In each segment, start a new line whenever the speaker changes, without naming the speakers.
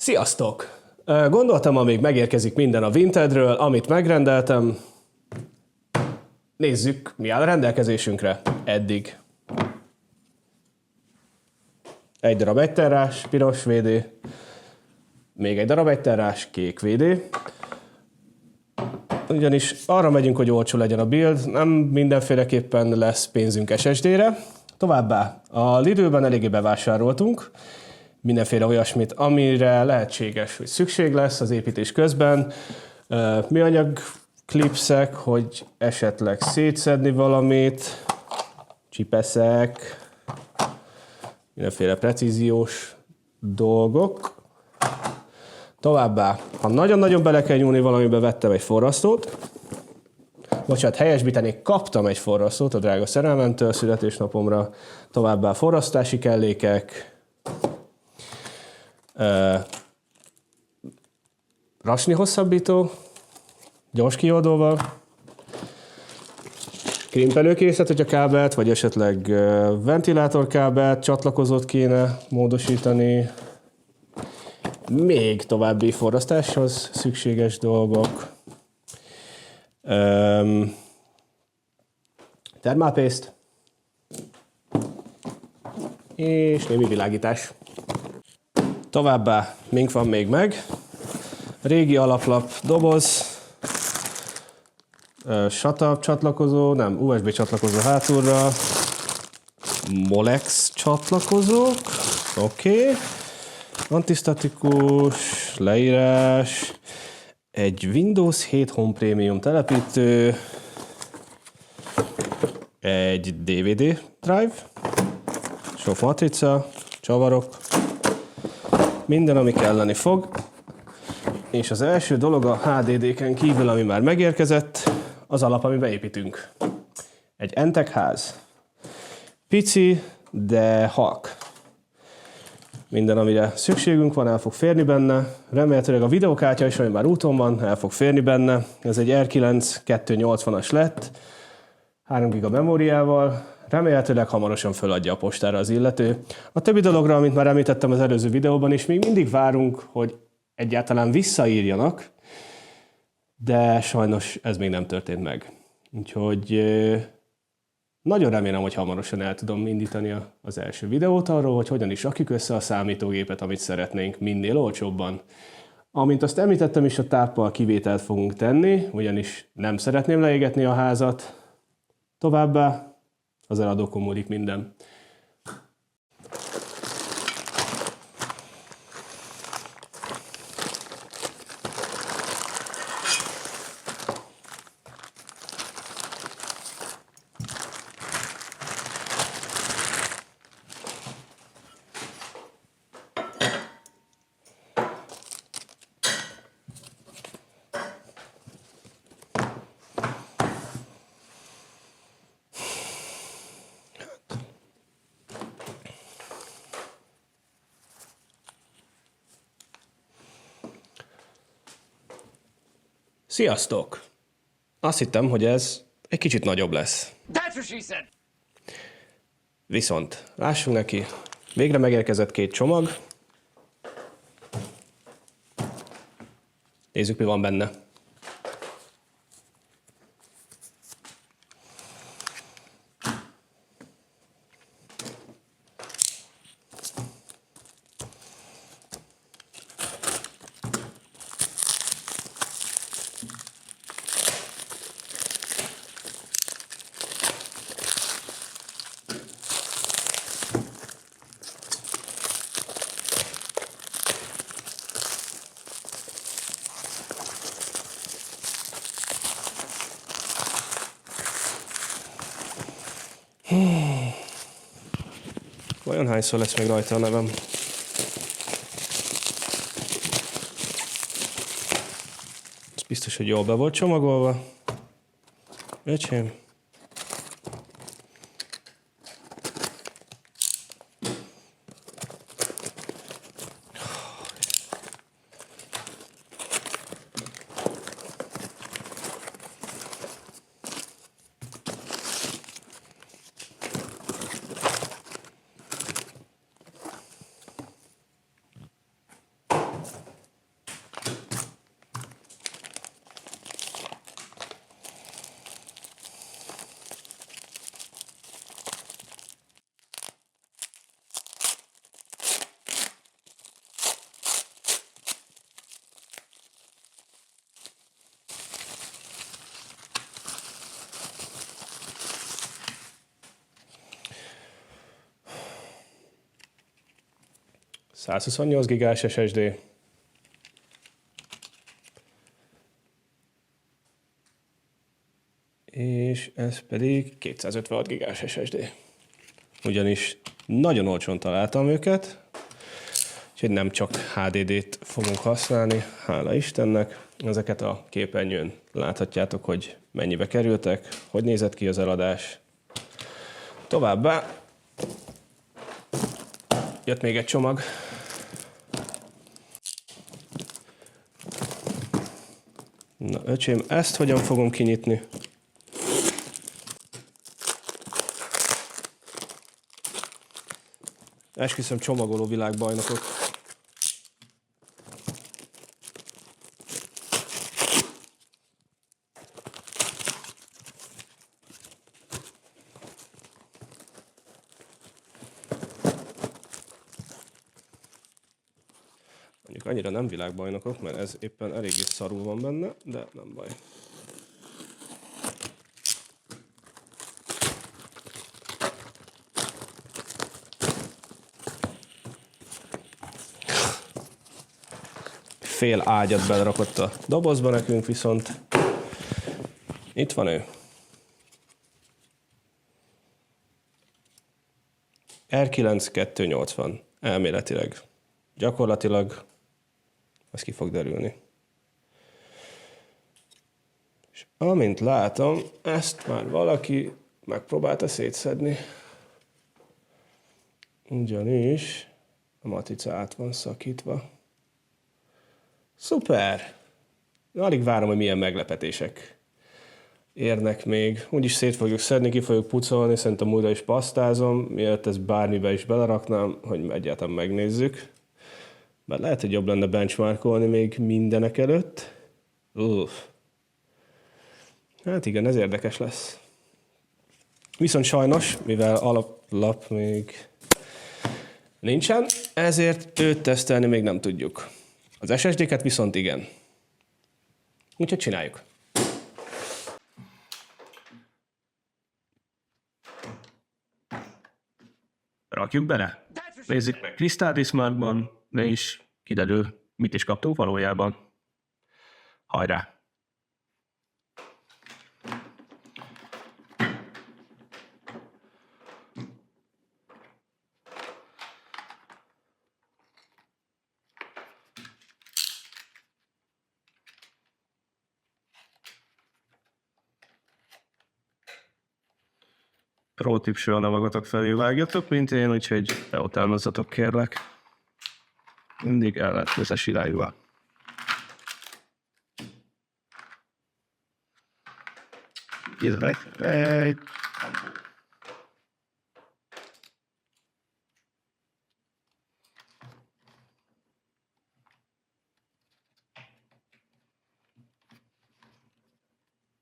Sziasztok! Gondoltam, amíg megérkezik minden a Vintedről, amit megrendeltem, nézzük, mi áll a rendelkezésünkre eddig. Egy darab egyterrás, piros VD, még egy darab egyterrás, kék VD. Ugyanis arra megyünk, hogy olcsó legyen a build, nem mindenféleképpen lesz pénzünk SSD-re. Továbbá a Lidlben eléggé bevásároltunk mindenféle olyasmit, amire lehetséges, hogy szükség lesz az építés közben. Műanyag klipszek, hogy esetleg szétszedni valamit, csipeszek, mindenféle precíziós dolgok. Továbbá, ha nagyon-nagyon bele kell nyúlni valamibe, vettem egy forrasztót. Bocsánat, helyesbítenék, kaptam egy forrasztót a drága szerelmemtől születésnapomra. Továbbá forrasztási kellékek, rasni hosszabbító, gyors kioldóval, krimpelőkészlet, hogyha kábelt, vagy esetleg ventilátorkábelt, csatlakozót kéne módosítani, még további forrasztáshoz szükséges dolgok, termálpészt, és némi világítás. Továbbá mink van még meg, régi alaplap doboz, SATA csatlakozó, nem, USB csatlakozó hátulra, Molex csatlakozók, oké. Antisztatikus, leírás, egy Windows 7 Home Premium telepítő, egy DVD drive, sok matrica, csavarok, minden, ami kelleni fog. És az első dolog a HDD-ken kívül, ami már megérkezett, az alap, ami beépítünk. Egy Entech ház. Pici, de halk. Minden, amire szükségünk van, el fog férni benne. Remélhetőleg a videókártya is, ami már úton van, el fog férni benne. Ez egy R9 280-as lett, 3 GB memóriával. Remélhetőleg hamarosan föladja a postára az illető. A többi dologra, amit már említettem az előző videóban is, még mindig várunk, hogy egyáltalán visszaírjanak, de sajnos ez még nem történt meg. Úgyhogy nagyon remélem, hogy hamarosan el tudom indítani az első videót arról, hogy hogyan is rakjuk össze a számítógépet, amit szeretnénk minél olcsóbban. Amint azt említettem is, a táppal kivételt fogunk tenni, ugyanis nem szeretném leégetni a házat. Továbbá az eladókon múlik minden. Sziasztok! Azt hittem, hogy ez egy kicsit nagyobb lesz. Viszont lássunk neki, végre megérkezett 2 csomag. Nézzük, mi van benne. Vajon hányszor lesz még rajta a nevem? Ez biztos, hogy jól be volt csomagolva. Öcsém. 128 gigás SSD. És ez pedig 256 gigás SSD. Ugyanis nagyon olcsón találtam őket, úgyhogy nem csak HDD-t fogunk használni, hála Istennek. Ezeket a képernyőn láthatjátok, hogy mennyibe kerültek, hogy nézett ki az eladás. Továbbá jött még egy csomag. Na, öcsém, ezt hogyan fogom kinyitni? Esküszöm, csomagoló világbajnokok. Mondjuk annyira nem világbajnokok, mert ez éppen eléggé szarul van benne, de nem baj. Fél ágyat belerakott a dobozba, nekünk viszont itt van ő. R9-280 elméletileg. Gyakorlatilag ez ki fog derülni. És amint látom, ezt már valaki megpróbálta szétszedni. Ugyanis a matrica át van szakítva. Szuper! Alig várom, hogy milyen meglepetések érnek még. Úgyis szét fogjuk szedni, ki fogjuk pucolni, szerintem újra is pasztázom, mielőtt ezt bármibe is beleraknám, hogy egyáltalán megnézzük. Bár lehet, hogy jobb lenne benchmarkolni még mindenek előtt. Hát igen, ez érdekes lesz. Viszont sajnos, mivel alaplap még nincsen, ezért őt tesztelni még nem tudjuk. Az SSD-ket viszont igen. Úgyhogy csináljuk. Rakjuk bele. Nézzük meg Crystal és kiderül, mit is kaptunk valójában. Hajrá! Pro tip, soha nem magatok felé vágjatok, mint én, úgyhogy beutánozzatok, kérlek. Mindig ellentétes irányba.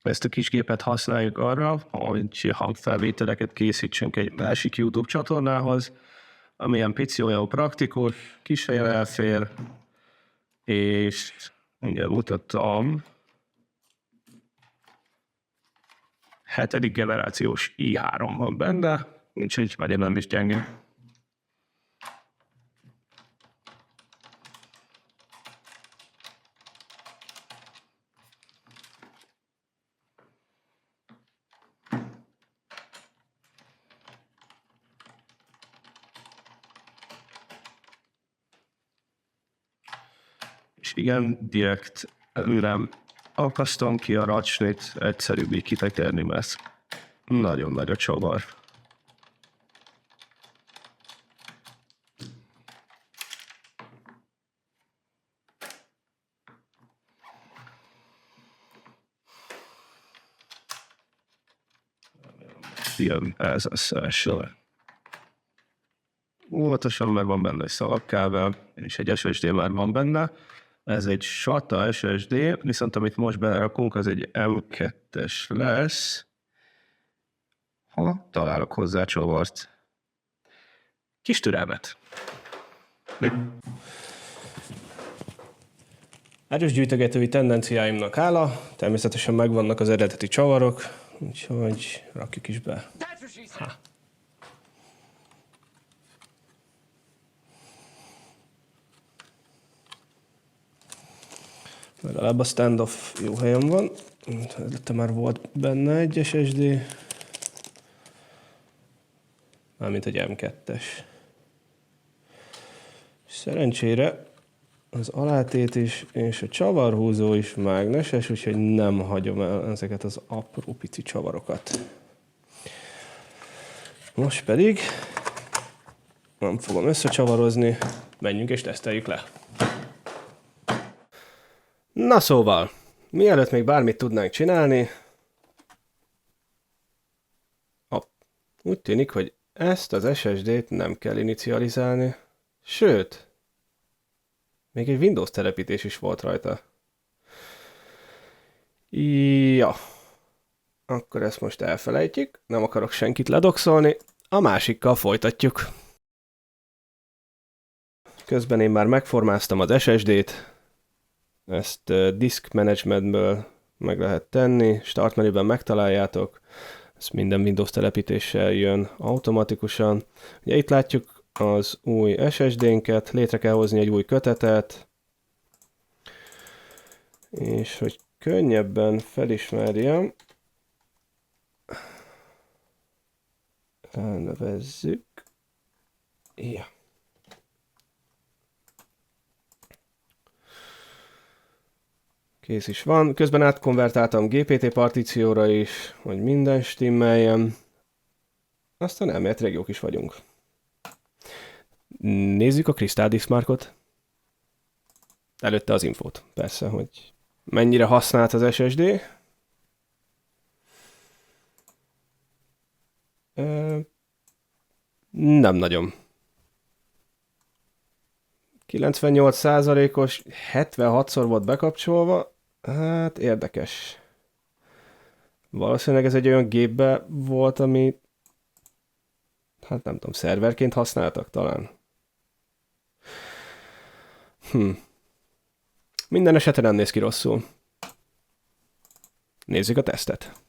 Ezt a kis gépet használjuk arra, hogy hangfelvételeket készítsünk egy másik YouTube csatornához, amilyen pici, olyan praktikus, kis helyen elfér, és ugye mutattam 7. generációs i3 van benne, úgyhogy már nem is gyenge. És igen, direkt előrem akasztom ki a racsnit, egyszerűbb így kitekerni, mert nagyon nagy a csavar. Jön ez a szelső. Óvatosan meg van benne egy szalagkábel.
és egy SSD már van benne. Ez egy SATA SSD, viszont amit most belerakunk, az egy M2-es lesz. Ha találok hozzá csavart. Kis türelmet.
Erős gyűjtögetői tendenciáimnak hála, természetesen megvannak az eredeti csavarok, úgyhogy rakjuk is be. Ha. Legalább a standoff jó helyen van. Előtte már volt benne egy SSD. Mármint egy M2-es. Szerencsére az alátét is, és a csavarhúzó is mágneses, úgyhogy nem hagyom el ezeket az apró pici csavarokat. Most pedig nem fogom összecsavarozni, menjünk és teszteljük le. Na szóval, mielőtt még bármit tudnánk csinálni, úgy tűnik, hogy ezt az SSD-t nem kell inicializálni, sőt, még egy Windows telepítés is volt rajta. Ja, akkor ezt most elfelejtjük, nem akarok senkit ledoxolni, a másikkal folytatjuk. Közben én már megformáztam az SSD-t, ezt Disk Managementből meg lehet tenni, Start menüben megtaláljátok, ez minden Windows telepítéssel jön automatikusan. Ugye itt látjuk az új SSD-nket, létre kell hozni egy új kötetet, és hogy könnyebben felismerjem, elnevezzük. Ja. Kész is van. Közben átkonvertáltam GPT partícióra is, hogy minden stimmeljen. Aztán elméletileg jók is vagyunk. Nézzük a Crystal Diskmarkot. Előtte az infót, persze, hogy mennyire használt az SSD. Nem nagyon. 98%-os, 76-szor volt bekapcsolva. Hát érdekes. Valószínűleg ez egy olyan gépbe volt, ami hát nem tudom, szerverként használtak talán. Minden esetre nem néz ki rosszul. Nézzük a tesztet.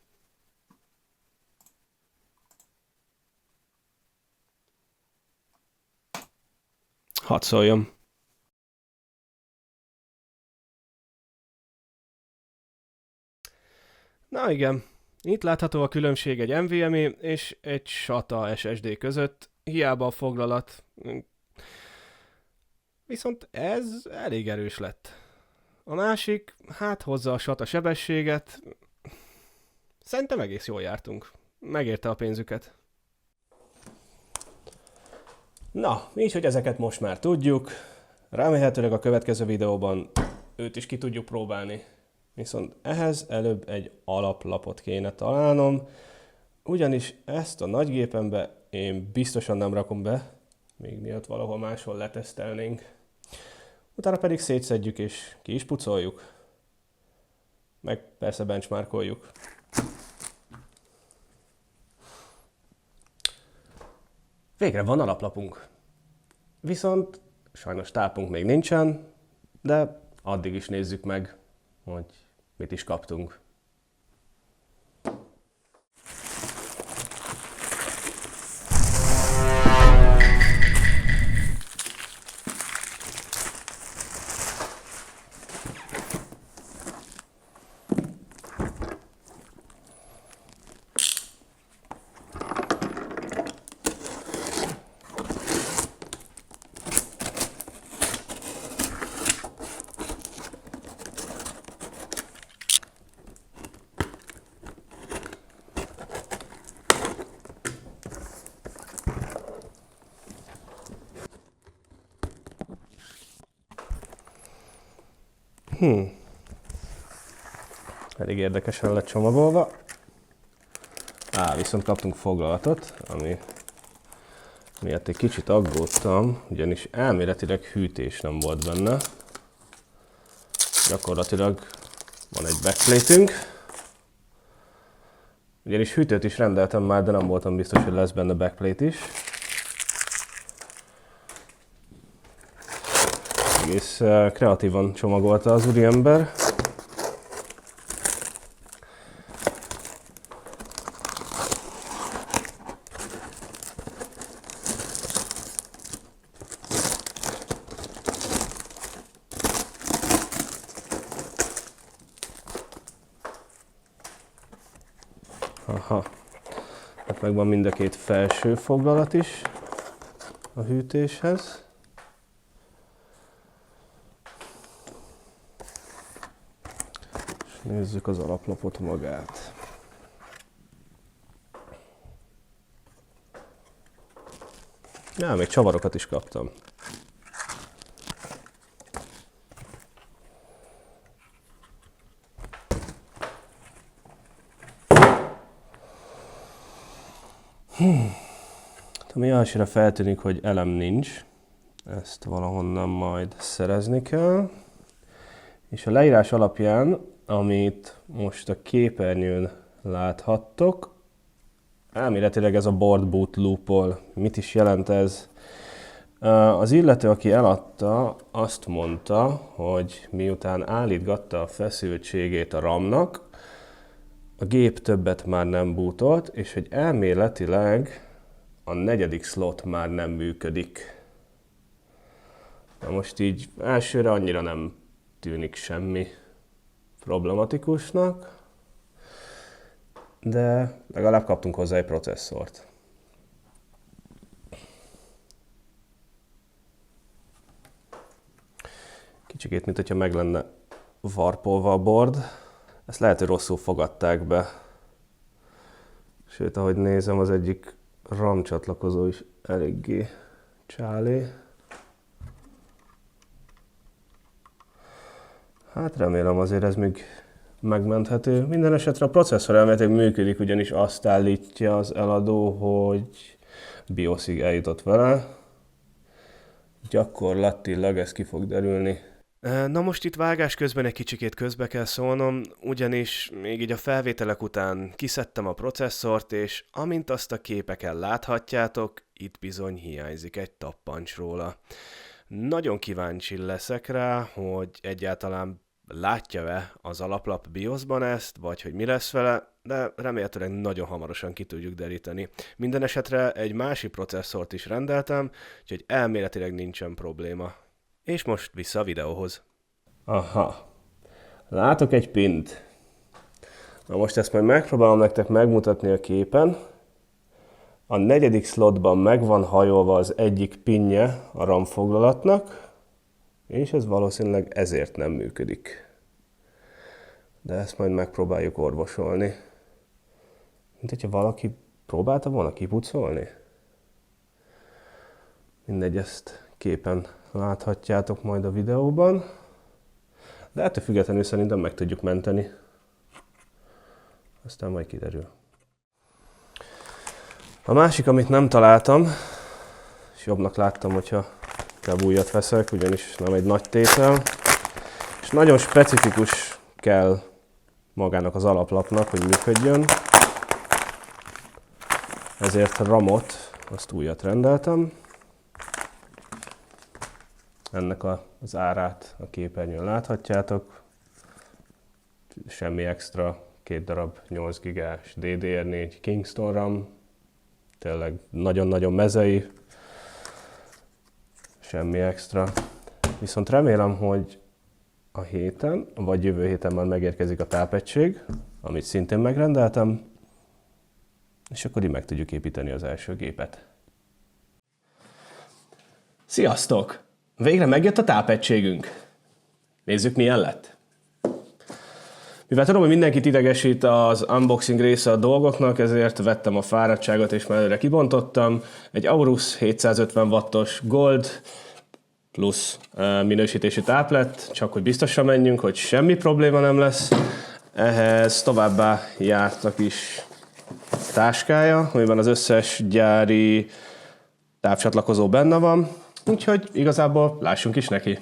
Hadd szóljon. Na igen, itt látható a különbség egy NVMe és egy SATA SSD között, hiába a foglalat. Viszont ez elég erős lett. A másik, hát hozza a SATA sebességet. Szerintem egész jól jártunk. Megérte a pénzüket. Na, így, hogy ezeket most már tudjuk, remélhetőleg a következő videóban őt is ki tudjuk próbálni. Viszont ehhez előbb egy alaplapot kéne találnom, ugyanis ezt a nagygépembe én biztosan nem rakom be, még miatt valahol máshol letesztelnénk. Utána pedig szétszedjük és ki is pucoljuk. Meg persze benchmarkoljuk. Végre van alaplapunk. Viszont sajnos tápunk még nincsen, de addig is nézzük meg, hogy mit is kaptunk. Elég érdekesen lett csomagolva. Viszont kaptunk foglalatot, ami miatt egy kicsit aggódtam, ugyanis elméletileg hűtés nem volt benne. Gyakorlatilag van egy backplate-ünk. Ugyanis hűtőt is rendeltem már, de nem voltam biztos, hogy lesz benne backplate is. Egész kreatívan csomagolta az úriember. Aha, hát megvan mind a két felső foglalat is a hűtéshez. És nézzük az alaplapot magát. Ja, még csavarokat is kaptam. Ami elsőre feltűnik, hogy elem nincs. Ezt valahonnan majd szerezni kell. És a leírás alapján, amit most a képernyőn láthattok, elméletileg ez a board boot loop-ol. Mit is jelent ez? Az illető, aki eladta, azt mondta, hogy miután állítgatta a feszültségét a RAM-nak, a gép többet már nem bootolt, és hogy elméletileg a 4. slot már nem működik. Na most így elsőre annyira nem tűnik semmi problematikusnak, de legalább kaptunk hozzá egy processzort. Kicsikét, mint hogyha meg lenne varpolva a board. Ezt lehet, hogy rosszul fogadták be. Sőt, ahogy nézem, az egyik RAM csatlakozó is eléggé csálé. Hát remélem azért ez még megmenthető. Minden esetre a processzor elméletileg működik, ugyanis azt állítja az eladó, hogy BIOS-ig eljutott vele. Gyakorlatilag ez ki fog derülni. Na most itt vágás közben egy kicsikét közbe kell szólnom, ugyanis még így a felvételek után kiszedtem a processzort, és amint azt a képeken láthatjátok, itt bizony hiányzik egy tappancs róla. Nagyon kíváncsi leszek rá, hogy egyáltalán látja-e az alaplap BIOS-ban ezt, vagy hogy mi lesz vele, de remélhetőleg nagyon hamarosan ki tudjuk deríteni. Minden esetre egy másik processzort is rendeltem, úgyhogy elméletileg nincsen probléma. És most vissza a videóhoz. Aha, látok egy pint. Na most ezt majd megpróbálom nektek megmutatni a képen. A 4. slotban meg van hajolva az egyik pinje a RAM foglalatnak, és ez valószínűleg ezért nem működik. De ezt majd megpróbáljuk orvosolni. Mint hogyha valaki próbálta volna kipucolni. Mindegy, ezt képen láthatjátok majd a videóban. De ettől függetlenül szerintem meg tudjuk menteni. Aztán majd kiderül. A másik, amit nem találtam, és jobbnak láttam, hogyha inkább újat veszek, ugyanis nem egy nagy tétel, és nagyon specifikus kell magának az alaplapnak, hogy működjön. Ezért a RAM-ot, azt újat rendeltem. Ennek az árát a képernyőn láthatjátok. Semmi extra, 2 darab 8 gigás DDR4 Kingston RAM. Tényleg nagyon-nagyon mezei. Semmi extra. Viszont remélem, hogy a héten, vagy jövő héten már megérkezik a tápegység, amit szintén megrendeltem, és akkor így meg tudjuk építeni az első gépet. Sziasztok! Végre megjött a tápegységünk. Nézzük, milyen lett. Mivel tudom, hogy mindenkit idegesít az unboxing része a dolgoknak, ezért vettem a fáradtságot és már előre kibontottam. Egy Aorus 750 wattos Gold plusz minősítésű táplet, csak hogy biztosan menjünk, hogy semmi probléma nem lesz. Ehhez továbbá járt a kis táskája, amiben az összes gyári távcsatlakozó benne van, úgyhogy igazából lássunk is neki.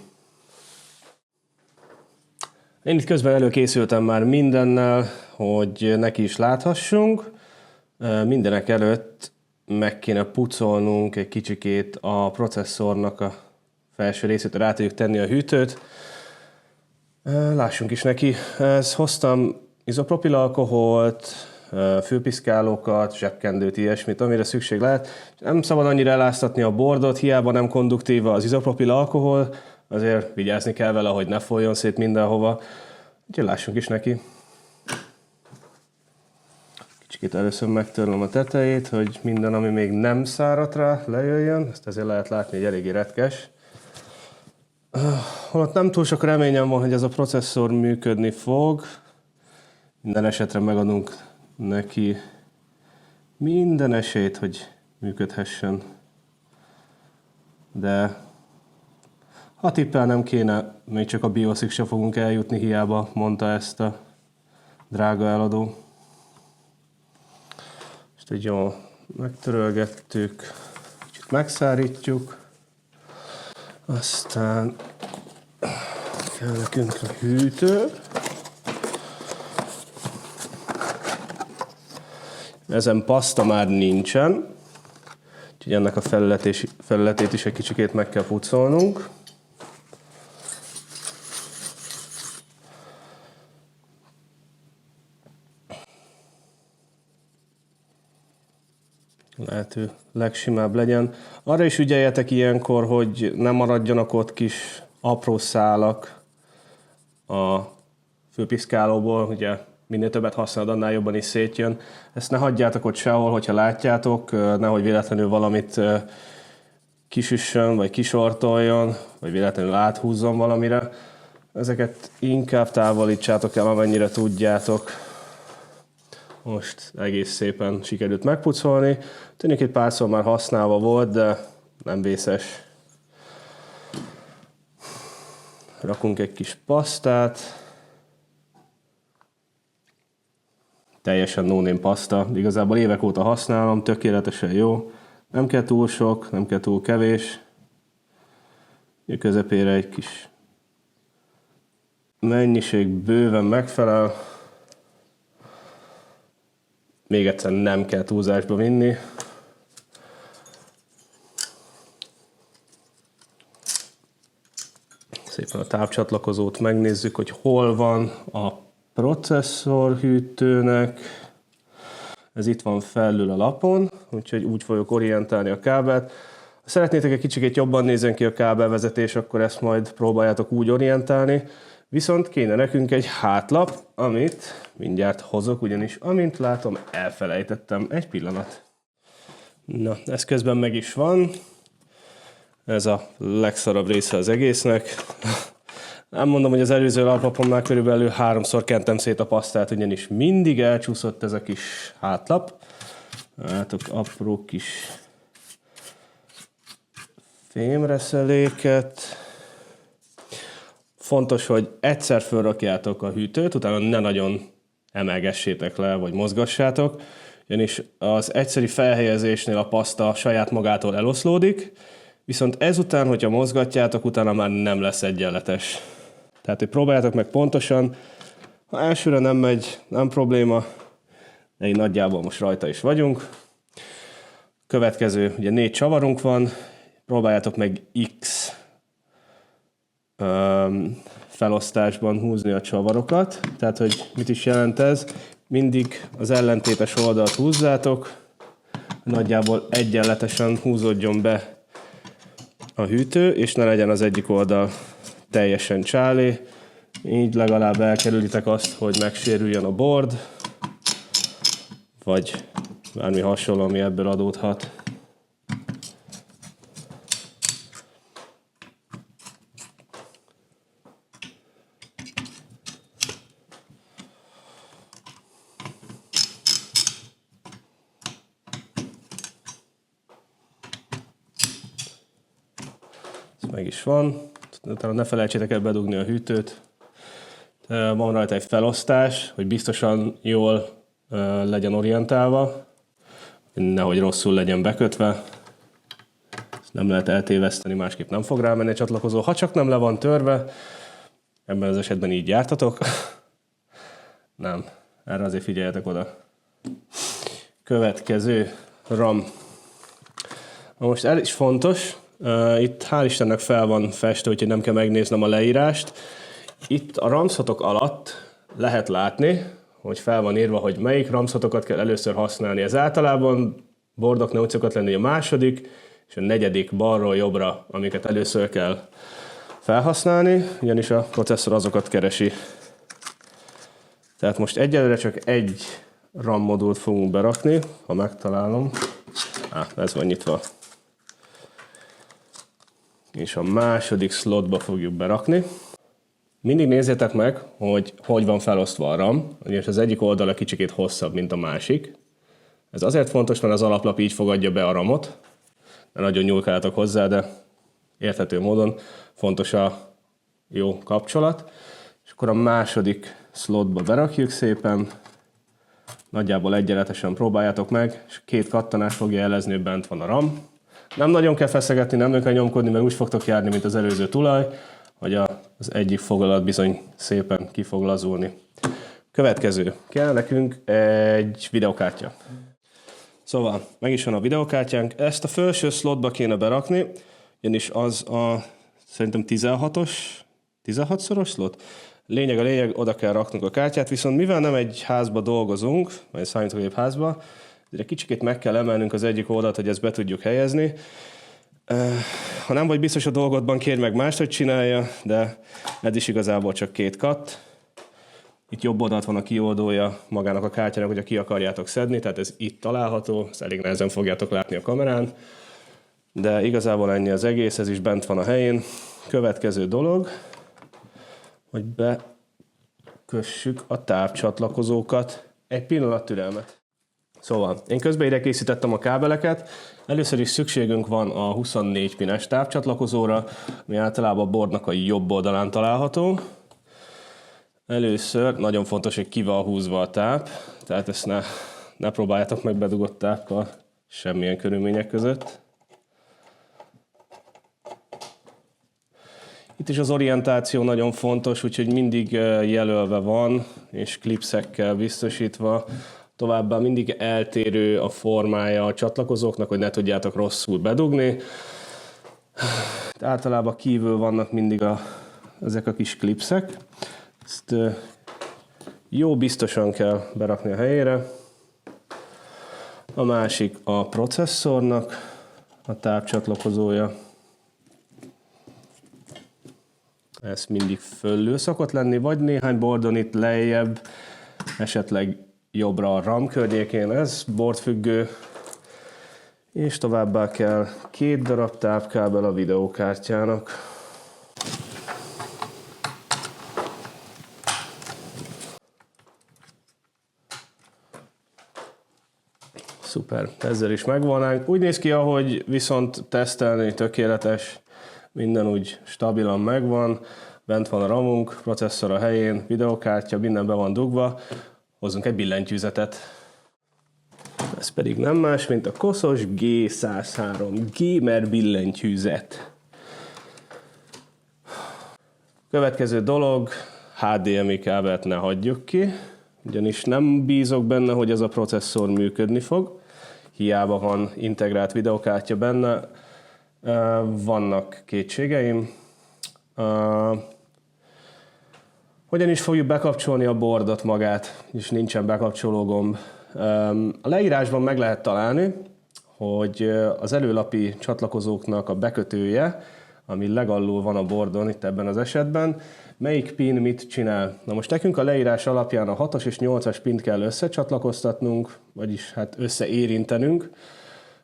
Én itt közben előkészültem már mindennel, hogy neki is láthassunk. Mindenek előtt meg kéne pucolnunk egy kicsikét a processzornak a felső részét, rá tudjuk tenni a hűtőt. Lássunk is neki. Hoztam izopropil alkoholt, fülpiszkálókat, zsebkendőt, ilyesmit, amire szükség lehet. Nem szabad annyira eláztatni a bordot, hiába nem konduktív az izopropil alkohol, azért vigyázni kell vele, hogy ne folyjon szét mindenhova. Úgyhogy lássunk is neki. Kicsit először megtörlöm a tetejét, hogy minden, ami még nem száradt rá, lejöjjön. Ezt ezért lehet látni, hogy eléggé retkes. Holott nem túl sok reményem van, hogy ez a processzor működni fog. Minden esetre megadunk neki minden esélyt, hogy működhessen. De ha tippelnem kéne, még csak a BIOS-ig se fogunk eljutni, hiába mondta ezt a drága eladó. Most így jól megtörölgettük, kicsit megszárítjuk, aztán kell nekünk a hűtő. Ezen paszta már nincsen, úgyhogy ennek a felületét is egy kicsikét meg kell pucolnunk. Lehető legsimább legyen. Arra is ügyeljetek ilyenkor, hogy ne maradjanak ott kis apró szálak a fülpiszkálóból, ugye minél többet használod, annál jobban is szétjön. Ezt ne hagyjátok ott sehol, hogyha látjátok, nehogy véletlenül valamit kisüssön, vagy kisortoljon, vagy véletlenül áthúzzon valamire. Ezeket inkább távolítsátok el, amennyire tudjátok. Most egész szépen sikerült megpucolni. Tűnik, egy párszor már használva volt, de nem vészes. Rakunk egy kis pasztát. Teljesen no-name paszta. Igazából évek óta használom, tökéletesen jó. Nem kell túl sok, nem kell túl kevés. A közepére egy kis mennyiség bőven megfelel. Még egyszer nem kell túlzásba vinni. Szépen a távcsatlakozót megnézzük, hogy hol van a processzorhűtőnek. Ez itt van felül a lapon, úgyhogy úgy fogok orientálni a kábelt. Ha szeretnétek egy kicsit jobban nézzen ki a kábelvezetés, akkor ezt majd próbáljátok úgy orientálni. Viszont kéne nekünk egy hátlap, amit mindjárt hozok, ugyanis amint látom, elfelejtettem. Egy pillanat. Na, ez közben meg is van. Ez a legszarabb része az egésznek. Nem mondom, hogy az előző laplapomnál körülbelül 3-szor kentem szét a pasztát, ugyanis mindig elcsúszott ez a kis hátlap. Látok apró kis fémreszeléket. Fontos, hogy egyszer felrakjátok a hűtőt, utána ne nagyon emelgessétek le, vagy mozgassátok, ugyanis az egyszeri felhelyezésnél a paszta saját magától eloszlódik, viszont ezután, hogyha mozgatjátok, utána már nem lesz egyenletes. Tehát, hogy próbáljátok meg pontosan, ha elsőre nem megy, nem probléma, de így nagyjából most rajta is vagyunk. Következő, ugye 4 csavarunk van, próbáljátok meg X felosztásban húzni a csavarokat. Tehát, hogy mit is jelent ez? Mindig az ellentétes oldalt húzzátok, nagyjából egyenletesen húzódjon be a hűtő, és ne legyen az egyik oldal teljesen csálé. Így legalább elkerülitek azt, hogy megsérüljön a bord, vagy bármi hasonló, ami ebből adódhat. Ez meg is van. Utána ne felejtsétek el bedugni a hűtőt. Van rajta egy felosztás, hogy biztosan jól legyen orientálva, nehogy rosszul legyen bekötve. nem lehet eltéveszteni, másképp nem fog rámenni a csatlakozó. Ha csak nem le van törve, ebben az esetben így jártatok. Nem, erre azért figyeljetek oda. Következő RAM. Most ez is fontos, itt hál' Istennek fel van festve, úgyhogy nem kell megnéznem a leírást. Itt a RAM-slotok alatt lehet látni, hogy fel van írva, hogy melyik RAM-slotokat kell először használni. Ez általában boardoknál úgy szokott lenni a második és a negyedik balról jobbra, amiket először kell felhasználni, ugyanis a processzor azokat keresi. Tehát most egyelőre csak egy RAM modult fogunk berakni, ha megtalálom. Ez van nyitva. És a második slotba fogjuk berakni. Mindig nézzétek meg, hogy van felosztva a RAM, ugyanis az egyik oldala kicsikét hosszabb, mint a másik. Ez azért fontos, mert az alaplap így fogadja be a RAM-ot. De nagyon nyúlkáltok hozzá, de érthető módon fontos a jó kapcsolat. És akkor a második slotba berakjuk szépen. Nagyjából egyenletesen próbáljátok meg, és 2 kattanás fogja jelezni, hogy bent van a RAM. Nem nagyon kell feszegetni, nem kell nyomkodni, mert úgy fogtok járni, mint az előző tulaj, hogy az egyik fogalat bizony szépen ki fog lazulni. Következő. Kell nekünk egy videokártya. Szóval, meg is van a videokártyánk. Ezt a felső slotba kéne berakni, ugyanis az szerintem 16-szoros slot. A lényeg, oda kell raknunk a kártyát, viszont mivel nem egy házba dolgozunk, vagy egy számítógép házba, egy kicsikét meg kell emelnünk az egyik oldalt, hogy ezt be tudjuk helyezni. Ha nem vagy biztos a dolgodban, kérj meg mást, hogy csinálja, de ez is igazából csak 2 katt. Itt jobb oldalt van a kioldója magának a kártyának, hogyha ki akarjátok szedni, tehát ez itt található, ezt elég nehezen fogjátok látni a kamerán. De igazából ennyi az egész, ez is bent van a helyén. Következő dolog, hogy bekössük a távcsatlakozókat. Egy pillanat türelmet. Szóval, én közben ide készítettem a kábeleket. Először is szükségünk van a 24 pines távcsatlakozóra, ami általában a boardnak a jobb oldalán található. Először nagyon fontos, hogy ki van húzva a táp, tehát ezt ne próbáljátok meg bedugott táppal semmilyen körülmények között. Itt is az orientáció nagyon fontos, úgyhogy mindig jelölve van, és klipszekkel biztosítva. Továbbá mindig eltérő a formája a csatlakozóknak, hogy ne tudjátok rosszul bedugni. Általában kívül vannak mindig ezek a kis klipszek. Ezt jó biztosan kell berakni a helyére. A másik a processzornak a távcsatlakozója. Ez mindig fölül szokott lenni, vagy néhány boardon itt lejjebb, esetleg jobbra a RAM környékén, ez boardfüggő. És továbbá kell 2 darab távkábel a videókártyának. Szuper, ezzel is megvonnánk. Úgy néz ki, ahogy viszont tesztelni tökéletes, minden úgy stabilan megvan, bent van a RAM-unk, processzor a helyén, videókártya, minden be van dugva, hozzunk egy billentyűzetet. Ez pedig nem más, mint a koszos G103 Gamer billentyűzet. Következő dolog, HDMI kábelt ne hagyjuk ki, ugyanis nem bízok benne, hogy ez a processzor működni fog. Hiába van integrált videokártya benne, vannak kétségeim. Hogyan is fogjuk bekapcsolni a boardot magát, és nincsen bekapcsoló gomb. A leírásban meg lehet találni, hogy az előlapi csatlakozóknak a bekötője, ami legalul van a boardon itt ebben az esetben, melyik pin mit csinál. Na most nekünk a leírás alapján a 6-os és 8-as pint kell összecsatlakoztatnunk, vagyis hát összeérintenünk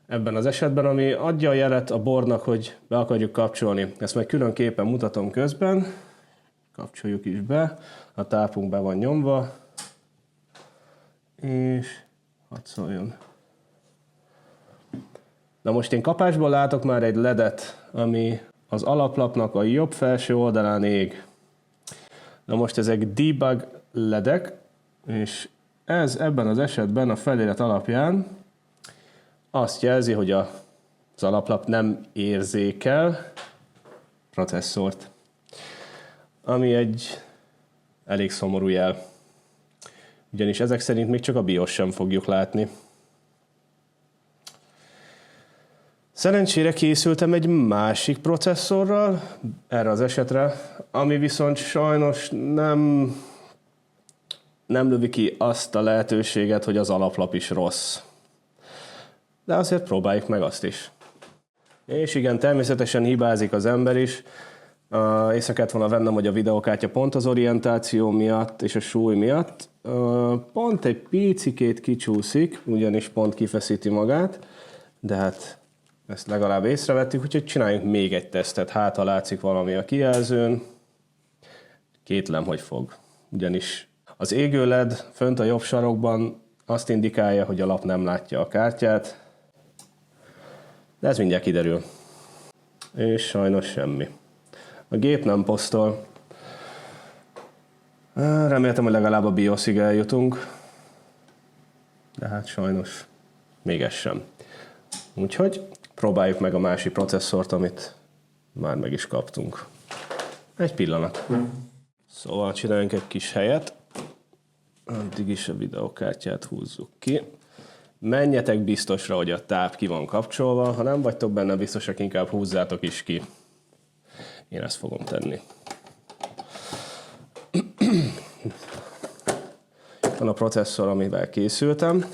ebben az esetben, ami adja a jelet a boardnak, hogy be akarjuk kapcsolni. Ezt meg különképpen mutatom közben. Kapcsoljuk is be, a tápunk be van nyomva, és hadd szóljon. Na most én kapásból látok már egy ledet, ami az alaplapnak a jobb felső oldalán ég. Na most ezek debug ledek, és ez ebben az esetben a felirat alapján azt jelzi, hogy a az alaplap nem érzékel processzort, ami egy elég szomorú jel. Ugyanis ezek szerint még csak a BIOS sem fogjuk látni. Szerencsére készültem egy másik processzorral erre az esetre, ami viszont sajnos nem lövi ki azt a lehetőséget, hogy az alaplap is rossz. De azért próbáljuk meg azt is. És igen, természetesen hibázik az ember is. Észre kellett volna vennem, hogy a videókártya pont az orientáció miatt és a súly miatt pont egy picikét kicsúszik, ugyanis pont kifeszíti magát, de hát ezt legalább észrevettük, úgyhogy csináljunk még egy tesztet, hát ha látszik valami a kijelzőn. Kétlem, hogy fog. Ugyanis az égő LED fönt a jobb sarokban azt indikálja, hogy a lap nem látja a kártyát, de ez mindjárt kiderül. És sajnos semmi. A gép nem posztol. Reméltem, hogy legalább a BIOS-ig eljutunk, de hát sajnos még ez sem. Úgyhogy próbáljuk meg a másik processzort, amit már meg is kaptunk. Egy pillanat. Szóval csináljunk egy kis helyet. Addig is a videókártyát húzzuk ki. Menjetek biztosra, hogy a táp ki van kapcsolva. Ha nem vagytok benne biztosak, inkább húzzátok is ki. Én ezt fogom tenni. Van a processzor, amivel készültem.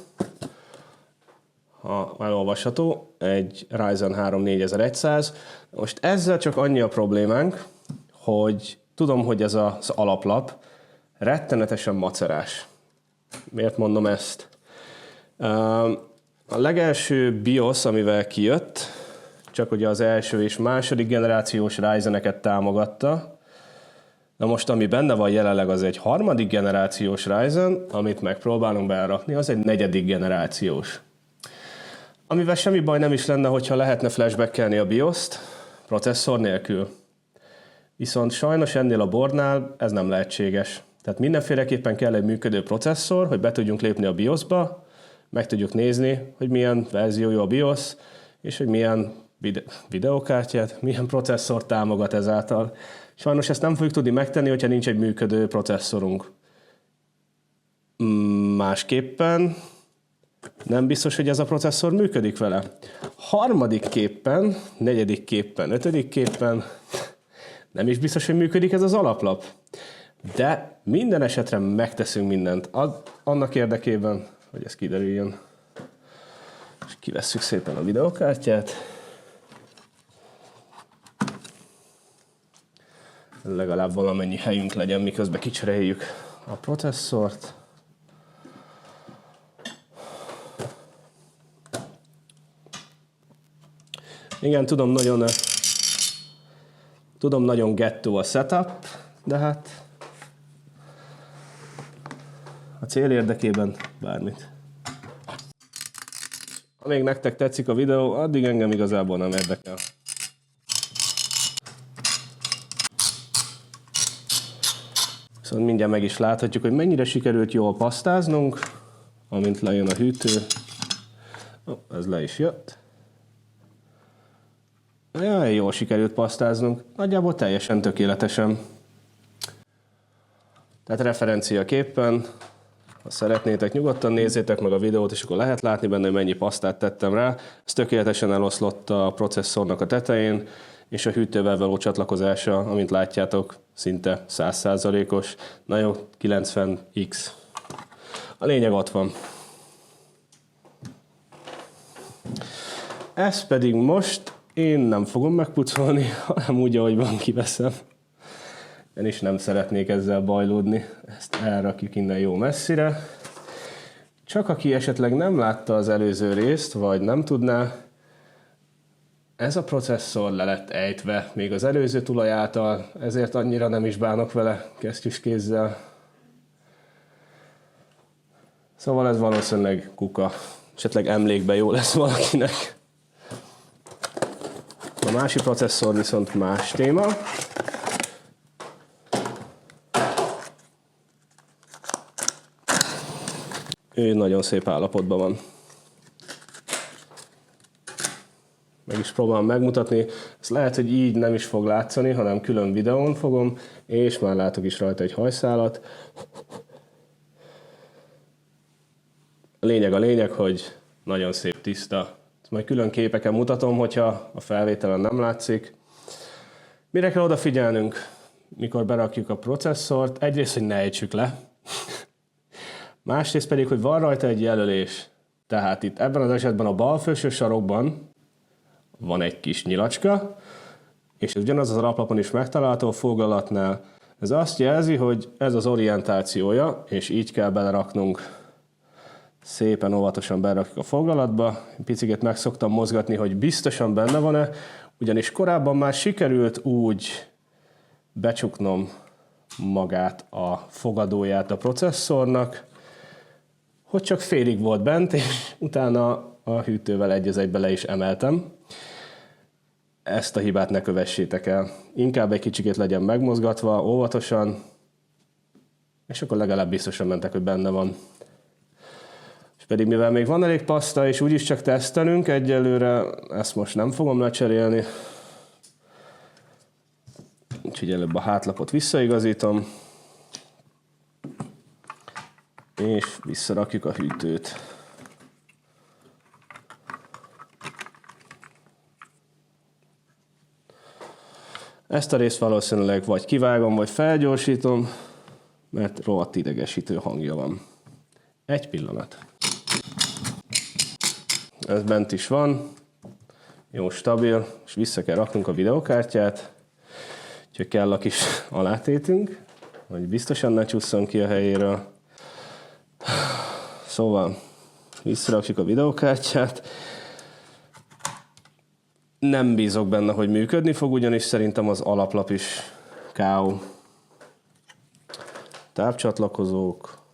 Ha elolvasható, egy Ryzen 3 4100. Most ezzel csak annyi a problémánk, hogy tudom, hogy ez az alaplap rettenetesen macerás. Miért mondom ezt? A legelső BIOS, amivel kijött, csak ugye az első és második generációs Ryzeneket támogatta. Na most, ami benne van jelenleg, az egy harmadik generációs Ryzen, amit megpróbálunk berakni, az egy negyedik generációs. Amivel semmi baj nem is lenne, hogyha lehetne flashbackelni a BIOS-t processzor nélkül. Viszont sajnos ennél a boardnál ez nem lehetséges. Tehát mindenféleképpen kell egy működő processzor, hogy be tudjunk lépni a BIOS-ba, meg tudjuk nézni, hogy milyen verziójú a BIOS, és hogy milyen videókártyát, milyen processzor támogat ezáltal. Sajnos ezt nem fogjuk tudni megtenni, hogyha nincs egy működő processzorunk. Másképpen nem biztos, hogy ez a processzor működik vele. Harmadik képpen, negyedik képpen, ötödik képpen nem is biztos, hogy működik ez az alaplap. De minden esetre megteszünk mindent annak érdekében, hogy ez kiderüljön. És kivesszük szépen a videókártyát. Legalább valamennyi helyünk legyen, miközben kicseréljük a processzort. Igen, tudom, nagyon gettó a setup, de hát a cél érdekében bármit. Ha még nektek tetszik a videó, addig engem igazából nem érdekel. Szóval mindjárt meg is láthatjuk, hogy mennyire sikerült jól pasztáznunk, amint lejön a hűtő. Ez le is jött. Jaj, jól sikerült pasztáznunk. Nagyjából teljesen tökéletesen. Tehát referenciaképpen, ha szeretnétek, nyugodtan nézzétek meg a videót, és akkor lehet látni benne, hogy mennyi pasztát tettem rá. Ez tökéletesen eloszlott a processzornak a tetején, és a hűtővel való csatlakozása, amint látjátok, szinte 100%-os. Na jó, 90x. A lényeg ott van. Ez pedig most én nem fogom megpucolni, hanem úgy, ahogy van, kiveszem. Én is nem szeretnék ezzel bajlódni. Ezt elrakjuk innen jó messzire. Csak aki esetleg nem látta az előző részt, vagy nem tudná, ez a processzor le lett ejtve, még az előző tulaj által, ezért annyira nem is bánok vele kesztyűskézzel. Szóval ez valószínűleg kuka. Esetleg emlékben jó lesz valakinek. A másik processzor viszont más téma. Ő nagyon szép állapotban van. meg is próbálom megmutatni. Ez lehet, hogy így nem is fog látszani, hanem külön videón fogom, és már látok is rajta egy hajszálat. A lényeg, hogy nagyon szép, tiszta. Majd külön képeken mutatom, hogyha a felvételen nem látszik. Mire kell odafigyelnünk, mikor berakjuk a processzort? Egyrészt, hogy ne ejtsük le. Másrészt pedig, hogy van rajta egy jelölés. Tehát itt ebben az esetben a bal felső sarokban van egy kis nyilacska, és ez ugyanaz az alaplapon is megtalálható a foglalatnál. Ez azt jelzi, hogy ez az orientációja, és így kell beleraknunk. Szépen óvatosan berakjuk a foglalatba. Picit meg szoktam mozgatni, hogy biztosan benne van-e, ugyanis korábban már sikerült úgy becsuknom magát a fogadóját a processzornak, hogy csak félig volt bent, és utána a hűtővel egy az egybe le is emeltem. Ezt a hibát ne kövessétek el. Inkább egy kicsikét legyen megmozgatva, óvatosan, és akkor legalább biztosan mentek, hogy benne van. És pedig mivel még van elég paszta, és úgyis csak tesztelünk egyelőre, ezt most nem fogom lecserélni. Úgyhogy előbb a hátlapot visszaigazítom, és visszarakjuk a hűtőt. Ezt a részt valószínűleg vagy kivágom, vagy felgyorsítom, mert rohadt idegesítő hangja van. Egy pillanat. Ez bent is van, jó stabil, és vissza kell raknunk a videokártyát, úgyhogy kell a kis alátétünk, hogy biztosan ne csusszon ki a helyéről. Szóval visszarakjuk a videokártyát. Nem bízok benne, hogy működni fog, ugyanis szerintem az alaplap is K.O. Tápcsatlakozók.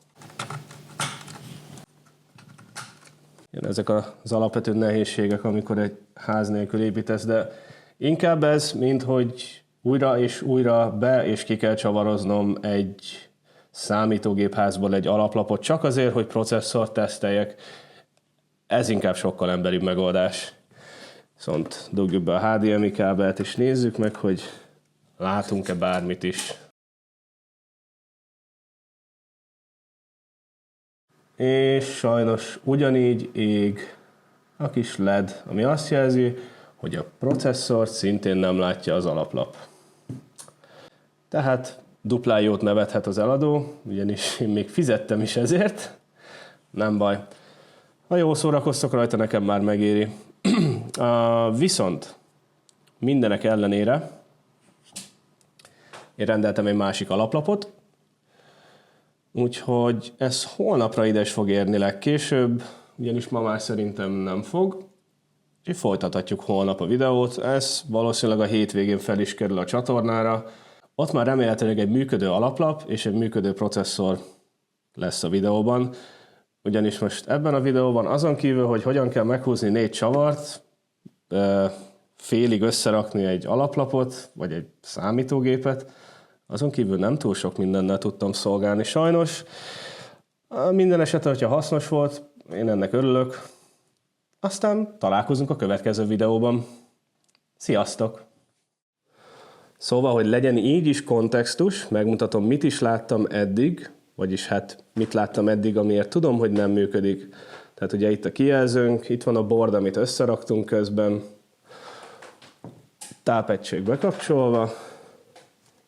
Ezek az alapvető nehézségek, amikor egy ház nélkül építesz, de inkább ez, mint hogy újra és újra be és ki kell csavaroznom egy számítógépházból egy alaplapot, csak azért, hogy processzort teszteljek. Ez inkább sokkal emberibb megoldás. Viszont dugjuk be a HDMI kábelt, és nézzük meg, hogy látunk-e bármit is. És sajnos ugyanígy ég a kis LED, ami azt jelzi, hogy a processzort szintén nem látja az alaplap. Tehát duplán jót nevethet az eladó, ugyanis én még fizettem is ezért. Nem baj. Ha jól szórakoztok rajta, nekem már megéri. Viszont mindenek ellenére én rendeltem egy másik alaplapot, úgyhogy ez holnapra ide is fog érni legkésőbb, ugyanis ma már szerintem nem fog. Úgyhogy folytathatjuk holnap a videót, ez valószínűleg a hétvégén fel is kerül a csatornára. Ott már remélhetőleg egy működő alaplap és egy működő processzor lesz a videóban. Ugyanis most ebben a videóban azon kívül, hogy hogyan kell meghúzni 4 csavart, félig összerakni egy alaplapot, vagy egy számítógépet, azon kívül nem túl sok mindennel tudtam szolgálni sajnos. Minden esetre, hogyha hasznos volt, én ennek örülök. Aztán találkozunk a következő videóban. Sziasztok! Szóval, hogy legyen így is kontextus, megmutatom, mit is láttam eddig, vagyis hát mit láttam eddig, amiért tudom, hogy nem működik. Tehát ugye itt a kijelzőnk, itt van a board, amit összeraktunk közben, tápegység bekapcsolva,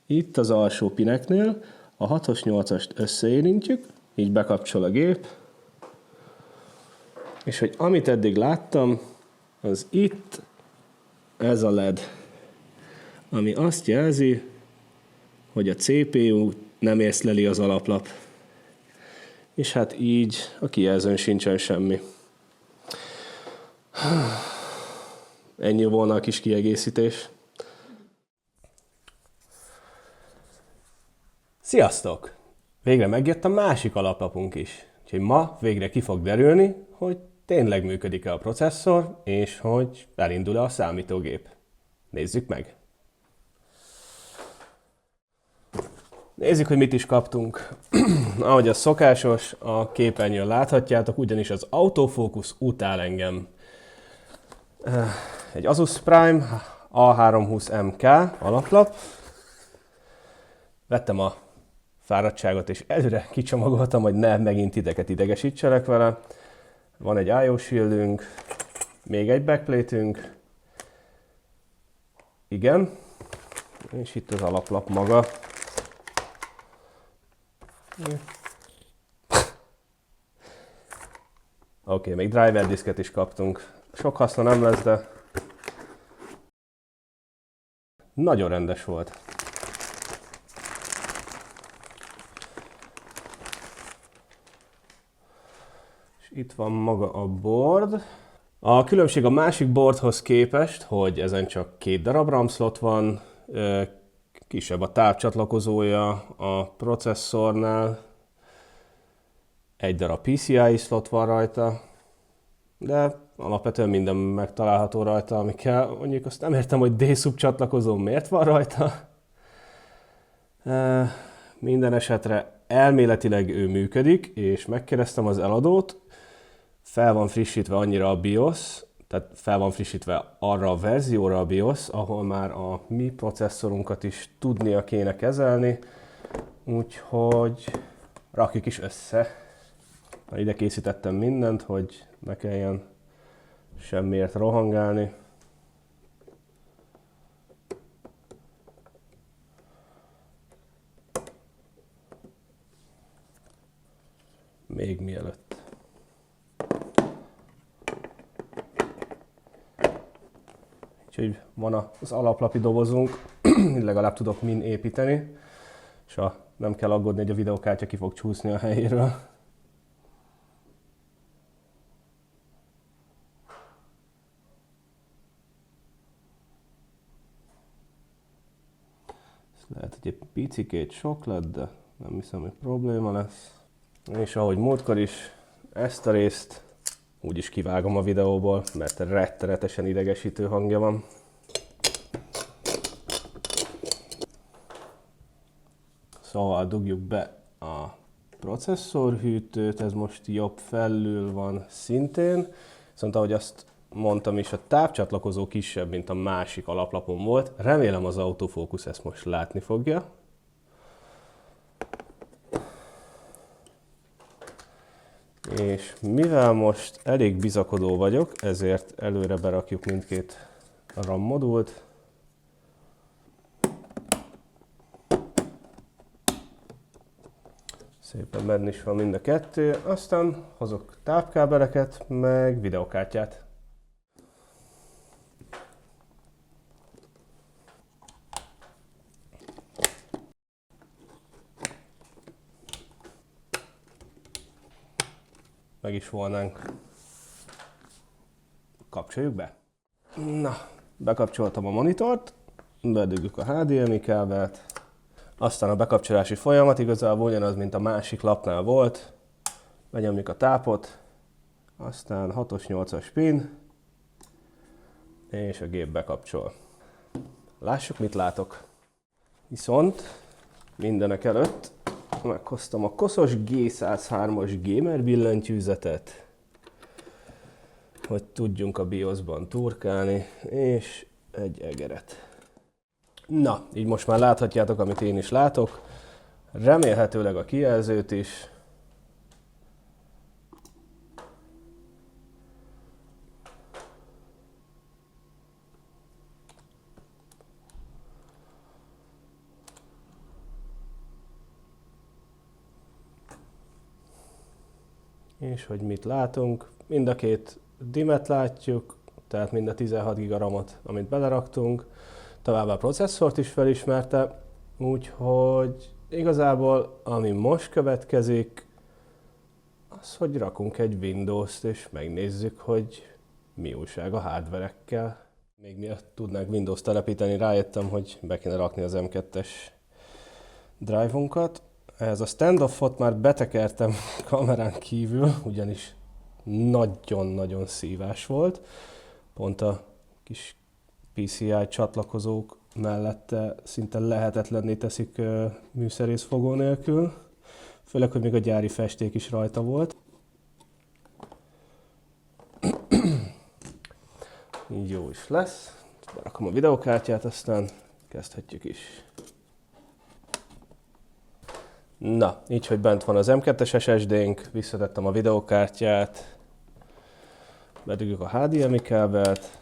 itt az alsó pineknél a 6-os, 8-ast összeérintjük, így bekapcsol a gép, és hogy amit eddig láttam, az itt ez a LED, ami azt jelzi, hogy a CPU nem észleli az alaplap. És hát így a kijelzőn sincsen semmi. Ennyi volna a kis kiegészítés. Sziasztok! Végre megjött a másik alaplapunk is. Úgyhogy ma végre ki fog derülni, hogy tényleg működik-e a processzor, és hogy elindul-e a számítógép. Nézzük meg! Nézzük, hogy mit is kaptunk. Ahogy az szokásos, a képernyőn láthatjátok, ugyanis az autofókusz utál engem. egy Asus Prime A320MK alaplap. Vettem a fáradtságot, és előre kicsomagoltam, hogy ne megint titeket idegesítsenek vele. Van egy IO shieldünk, még egy backplate-ünk. Igen. És itt az alaplap maga. Oké, még driver diszket is kaptunk. Sok haszna nem lesz, de nagyon rendes volt. És itt van maga a board. A különbség a másik boardhoz képest, hogy ezen csak 2 darab RAM slot van, kisebb a tápcsatlakozója a processzornál, 1 darab PCIe slot van rajta, de alapvetően minden megtalálható rajta, ami kell. Mondjuk azt nem értem, hogy D-sub csatlakozó miért van rajta. Minden esetre elméletileg ő működik, és megkérdeztem az eladót, fel van frissítve annyira a BIOS, tehát fel van frissítve arra a verzióra a BIOS, ahol már a mi processzorunkat is tudnia kéne kezelni, úgyhogy rakjuk is össze. Ide készítettem mindent, hogy ne kelljen semmiért rohangálni. Még mielőtt. Úgyhogy van az alaplapi dobozunk, legalább tudok min építeni, és nem kell aggódni, hogy a videókártya ki fog csúszni a helyéről. Lehet, hogy egy picikét sok lett, de nem hiszem, hogy probléma lesz. És ahogy múltkor is, ezt a részt úgyis kivágom a videóból, mert rettenetesen idegesítő hangja van. Szóval dugjuk be a processzorhűtőt, ez most jobb felül van szintén. Viszont ahogy azt mondtam is, a tápcsatlakozó kisebb, mint a másik alaplapon volt. Remélem az autofókusz ezt most látni fogja. És mivel most elég bizakodó vagyok, ezért előre berakjuk mindkét RAM modult. Szépen benne is van mind a kettő, aztán hozok tápkábeleket, meg videokártyát. Meg is volnánk. Kapcsoljuk be. Na, bekapcsoltam a monitort, bedugjuk a HDMI kábelt, aztán a bekapcsolási folyamat igazából ugyanaz, mint a másik lapnál volt. Benyomjuk a tápot, aztán 6-os, 8-as pin, és a gép bekapcsol. Lássuk, mit látok. Viszont mindenek előtt meghoztam a koszos G103-as gamer billentyűzetet, hogy tudjunk a BIOS-ban turkálni, és egy egeret. Na, így most már láthatjátok, amit én is látok. Remélhetőleg a kijelzőt is. És hogy mit látunk, mind a két dimet látjuk, tehát mind a 16 GB RAM-ot, amit beleraktunk, továbbá a processzort is felismerte, úgyhogy igazából ami most következik, az, hogy rakunk egy Windows-t és megnézzük, hogy mi újság a hardverekkel. Még miatt tudnánk Windows telepíteni, rájöttem, hogy be kéne rakni az M2-es drive-unkat. Ehhez a standoffot már betekertem kamerán kívül, ugyanis nagyon-nagyon szívás volt. Pont a kis PCI csatlakozók mellette szinte lehetetlenné teszik műszerészfogó nélkül. Főleg, hogy még a gyári festék is rajta volt. Jó is lesz. Berakom a videokártyát, aztán kezdhetjük is. Na, így, hogy bent van az M2-es SSD-nk, visszatettem a videokártyát, bedugjuk a HDMI kábelt,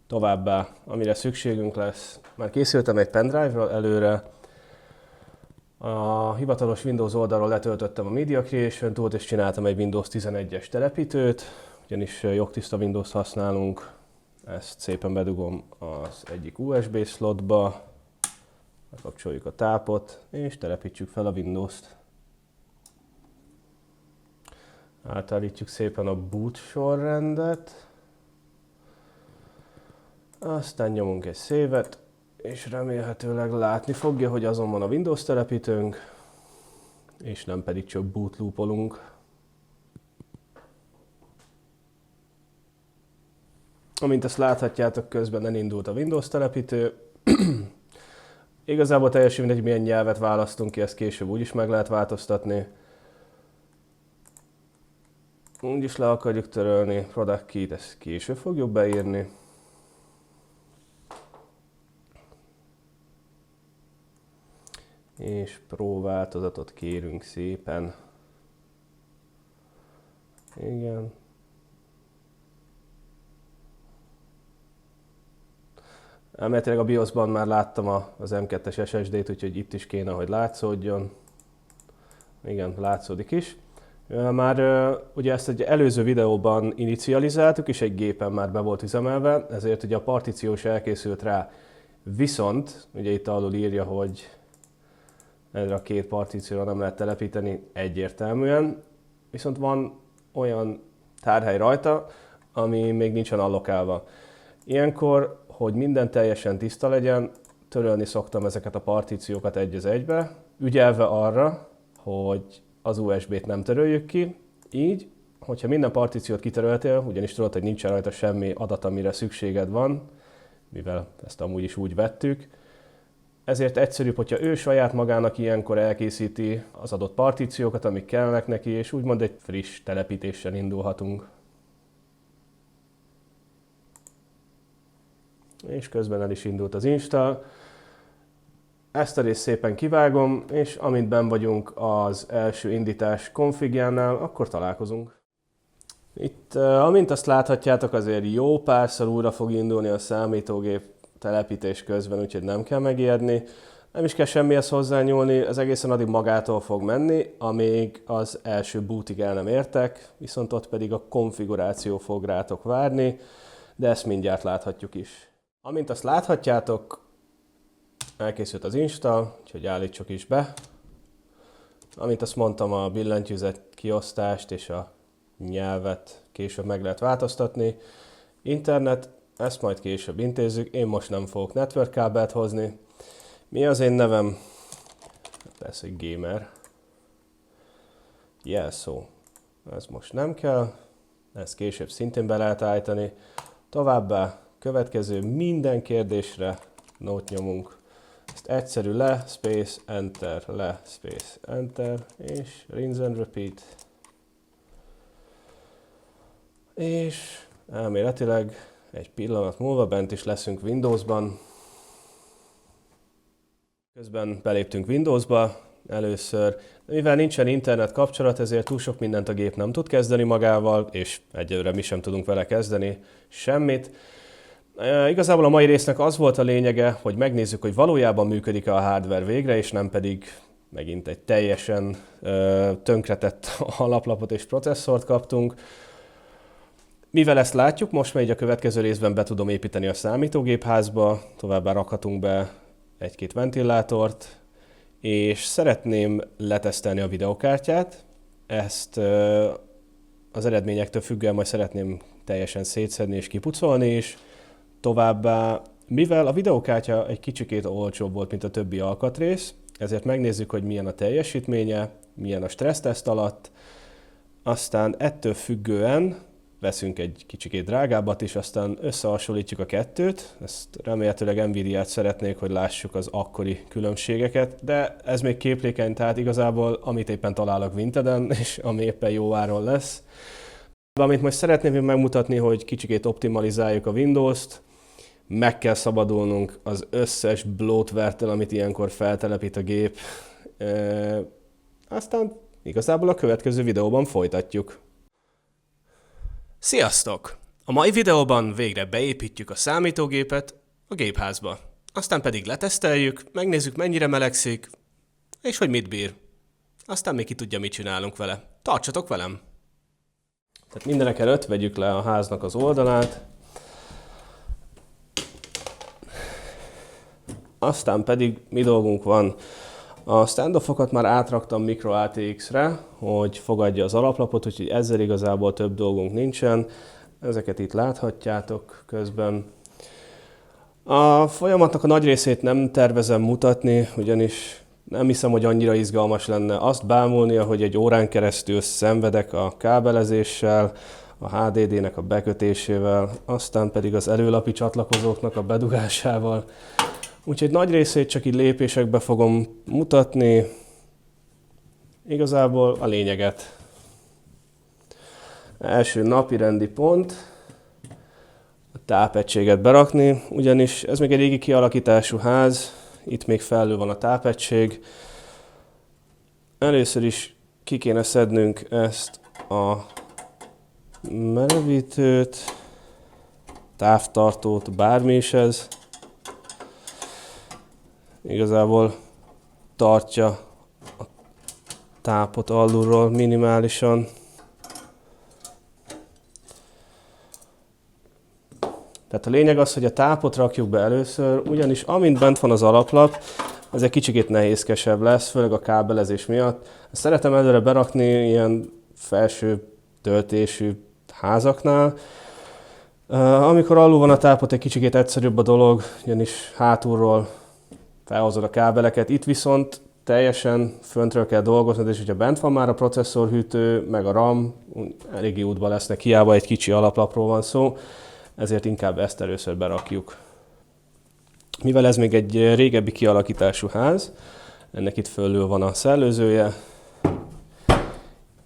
továbbá, amire szükségünk lesz, már készültem egy pendrive-ral előre, a hivatalos Windows oldalról letöltöttem a Media Creation Tool-t és csináltam egy Windows 11-es telepítőt, ugyanis jogtiszta Windows-t használunk, ezt szépen bedugom az egyik USB slotba, bekapcsoljuk a tápot és telepítsük fel a Windows-t. Átállítjuk szépen a boot sorrendet, aztán nyomunk egy save-et, és remélhetőleg látni fogja, hogy azon van a Windows telepítőnk, és nem pedig csak bootloopolunk. Amint ezt láthatjátok, közben elindult a Windows telepítő. Igazából teljesen mindegy, milyen nyelvet választunk ki, ezt később úgyis meg lehet változtatni. Úgyis le akarjuk törölni, product key-t, ezt később fogjuk beírni. És Pro változatot kérünk szépen. Igen. Elméletileg a BIOS-ban már láttam az M2-es SSD-t, úgyhogy itt is kéne, hogy látszódjon. Igen, látszódik is. Már ugye ezt egy előző videóban inicializáltuk, és egy gépen már be volt üzemelve, ezért ugye a partíció is elkészült rá. Viszont, ugye itt alul írja, hogy erre a két partícióra nem lehet telepíteni egyértelműen, viszont van olyan tárhely rajta, ami még nincsen allokálva. Ilyenkor, hogy minden teljesen tiszta legyen, törölni szoktam ezeket a partíciókat egy az egybe, ügyelve arra, hogy az USB-t nem töröljük ki, így, hogyha minden partíciót kitöröltél, ugyanis tudod, hogy nincsen rajta semmi adat, amire szükséged van, mivel ezt amúgy is úgy vettük, ezért egyszerűbb, hogyha ő saját magának ilyenkor elkészíti az adott partíciókat, amik kellnek neki, és úgymond egy friss telepítéssel indulhatunk. És közben el is indult az install. Ezt a részt szépen kivágom, és amint benn vagyunk az első indítás konfigjánál, akkor találkozunk. Itt, amint azt láthatjátok, azért jó párszor újra fog indulni a számítógép telepítés közben, úgyhogy nem kell megijedni. Nem is kell semmihez hozzányúlni, ez egészen addig magától fog menni, amíg az első bootig el nem értek, viszont ott pedig a konfiguráció fog rátok várni, de ezt mindjárt láthatjuk is. Amint azt láthatjátok, elkészült az install, úgyhogy állítsuk is be. Amint azt mondtam, a billentyűzet kiosztást és a nyelvet később meg lehet változtatni. Internet, ezt majd később intézzük, én most nem fogok network kábelt hozni. Mi az én nevem? Persze egy gamer. Jelszó. Ez most nem kell, ezt később szintén be lehet állítani. Továbbá következő minden kérdésre nót nyomunk. Ezt egyszerű le, space, enter, le, space, enter, és rinse and repeat. És elméletileg egy pillanat múlva bent is leszünk Windowsban. Közben beléptünk Windowsba először, de mivel nincsen internet kapcsolat, ezért túl sok mindent a gép nem tud kezdeni magával, és egyelőre mi sem tudunk vele kezdeni semmit. Igazából a mai résznek az volt a lényege, hogy megnézzük, hogy valójában működik-e a hardware végre, és nem pedig megint egy teljesen tönkretett alaplapot és processzort kaptunk. Mivel ezt látjuk, most már így a következő részben be tudom építeni a számítógépházba, továbbá rakhatunk be egy-két ventilátort, és szeretném letesztelni a videokártyát. Ezt az eredményektől függően majd szeretném teljesen szétszedni és kipucolni is. Továbbá, mivel a videokártya egy kicsikét olcsóbb volt, mint a többi alkatrész, ezért megnézzük, hogy milyen a teljesítménye, milyen a stresszteszt alatt, aztán ettől függően veszünk egy kicsikét drágábbat is, aztán összehasonlítjuk a kettőt, ezt remélhetőleg Nvidia-t szeretnék, hogy lássuk az akkori különbségeket, de ez még képlékeny, tehát igazából amit éppen találok Vinteden, és ami éppen jó áron lesz, Amit most szeretném még megmutatni, hogy kicsikét optimalizáljuk a Windows-t, meg kell szabadulnunk az összes bloatware-től, amit ilyenkor feltelepít a gép. Aztán igazából a következő videóban folytatjuk. Sziasztok! A mai videóban végre beépítjük a számítógépet a gépházba. Aztán pedig leteszteljük, megnézzük mennyire melegszik, és hogy mit bír. Aztán még ki tudja, mit csinálunk vele. Tartsatok velem! Tehát mindenek előtt vegyük le a háznak az oldalát, aztán pedig mi dolgunk van. A standoffokat már átraktam Micro ATX-re, hogy fogadja az alaplapot, úgyhogy ezzel igazából több dolgunk nincsen. Ezeket itt láthatjátok közben. A folyamatnak a nagy részét nem tervezem mutatni, ugyanis nem hiszem, hogy annyira izgalmas lenne azt bámulni, hogy egy órán keresztül szenvedek a kábelezéssel, a HDD-nek a bekötésével, aztán pedig az előlapi csatlakozóknak a bedugásával. Úgyhogy nagy részét csak így lépésekbe fogom mutatni, igazából a lényeget. Első napi rendi pont, a tápegységet berakni, ugyanis ez még egy régi kialakítású ház, itt még felül van a tápegység. Először is ki kéne szednünk ezt a melegítőt, távtartót, bármi is ez. Igazából tartja a tápot alulról minimálisan. Tehát a lényeg az, hogy a tápot rakjuk be először, ugyanis amint bent van az alaplap, ez egy kicsikét nehézkesebb lesz, főleg a kábelezés miatt. Szeretem előre berakni ilyen felső töltésű házaknál. Amikor alul van a tápot, egy kicsikét egyszerűbb a dolog, ugyanis hátulról felhozod a kábeleket. Itt viszont teljesen föntről kell dolgoznod, és hogyha bent van már a processzorhűtő, meg a RAM, eléggé útba lesznek, hiába egy kicsi alaplapról van szó, ezért inkább ezt először berakjuk. Mivel ez még egy régebbi kialakítású ház, ennek itt fölül van a szellőzője,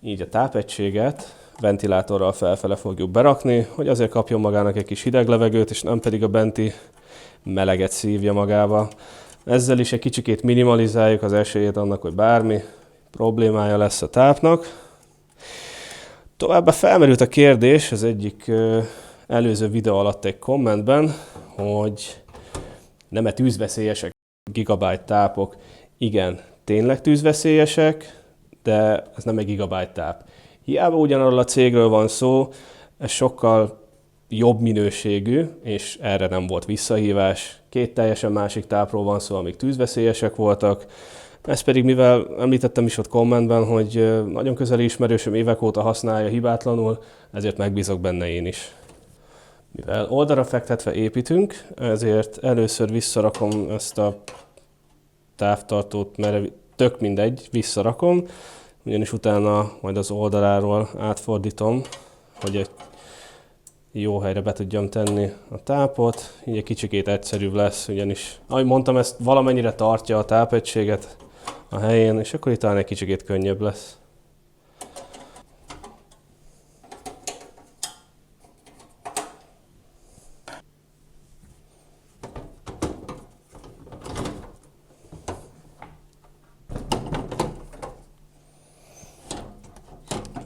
így a tápegységet ventilátorral felfele fogjuk berakni, hogy azért kapjon magának egy kis hideg levegőt, és nem pedig a benti meleget szívja magába. Ezzel is egy kicsikét minimalizáljuk az esélyét annak, hogy bármi problémája lesz a tápnak. Továbbá felmerült a kérdés az egyik előző videó alatt egy kommentben, hogy nem-e tűzveszélyesek gigabyte tápok. Igen, tényleg tűzveszélyesek, de ez nem egy gigabyte táp. Hiába ugyanarról a cégről van szó, ez sokkal jobb minőségű, és erre nem volt visszahívás. Két teljesen másik tápról van szó, amik tűzveszélyesek voltak. Ez pedig, mivel említettem is ott kommentben, hogy nagyon közeli ismerősöm évek óta használja hibátlanul, ezért megbízok benne én is. Mivel oldalra fektetve építünk, ezért először visszarakom ezt a távtartót, mert tök mindegy, visszarakom, ugyanis utána majd az oldaláról átfordítom, hogy egy jó helyre be tudjam tenni a tápot, így egy kicsikét egyszerűbb lesz, ugyanis, ahogy mondtam, ezt valamennyire tartja a tápegységet a helyén, és akkor itt talán egy kicsikét könnyebb lesz.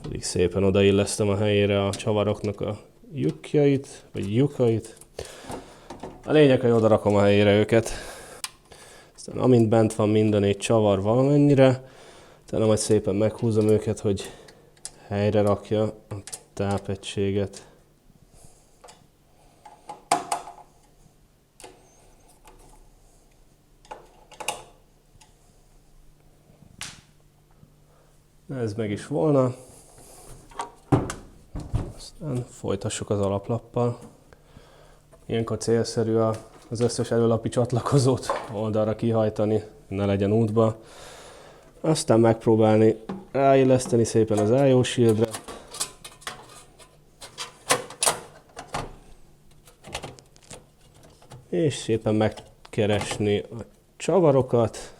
Pedig szépen odaillesztem a helyére a csavaroknak a lyukjait, vagy lyukait. A lényeg, hogy oda rakom a helyére őket. Aztán amint bent van minden egy csavar valamennyire, utána majd szépen meghúzom őket, hogy helyre rakja a tápegységet. Ez meg is volna. Aztán folytassuk az alaplappal. Ilyenkor célszerű az összes előlapi csatlakozót oldalra kihajtani, ne legyen útba. Aztán megpróbálni ráilleszteni szépen az IO Shieldre. És szépen megkeresni a csavarokat,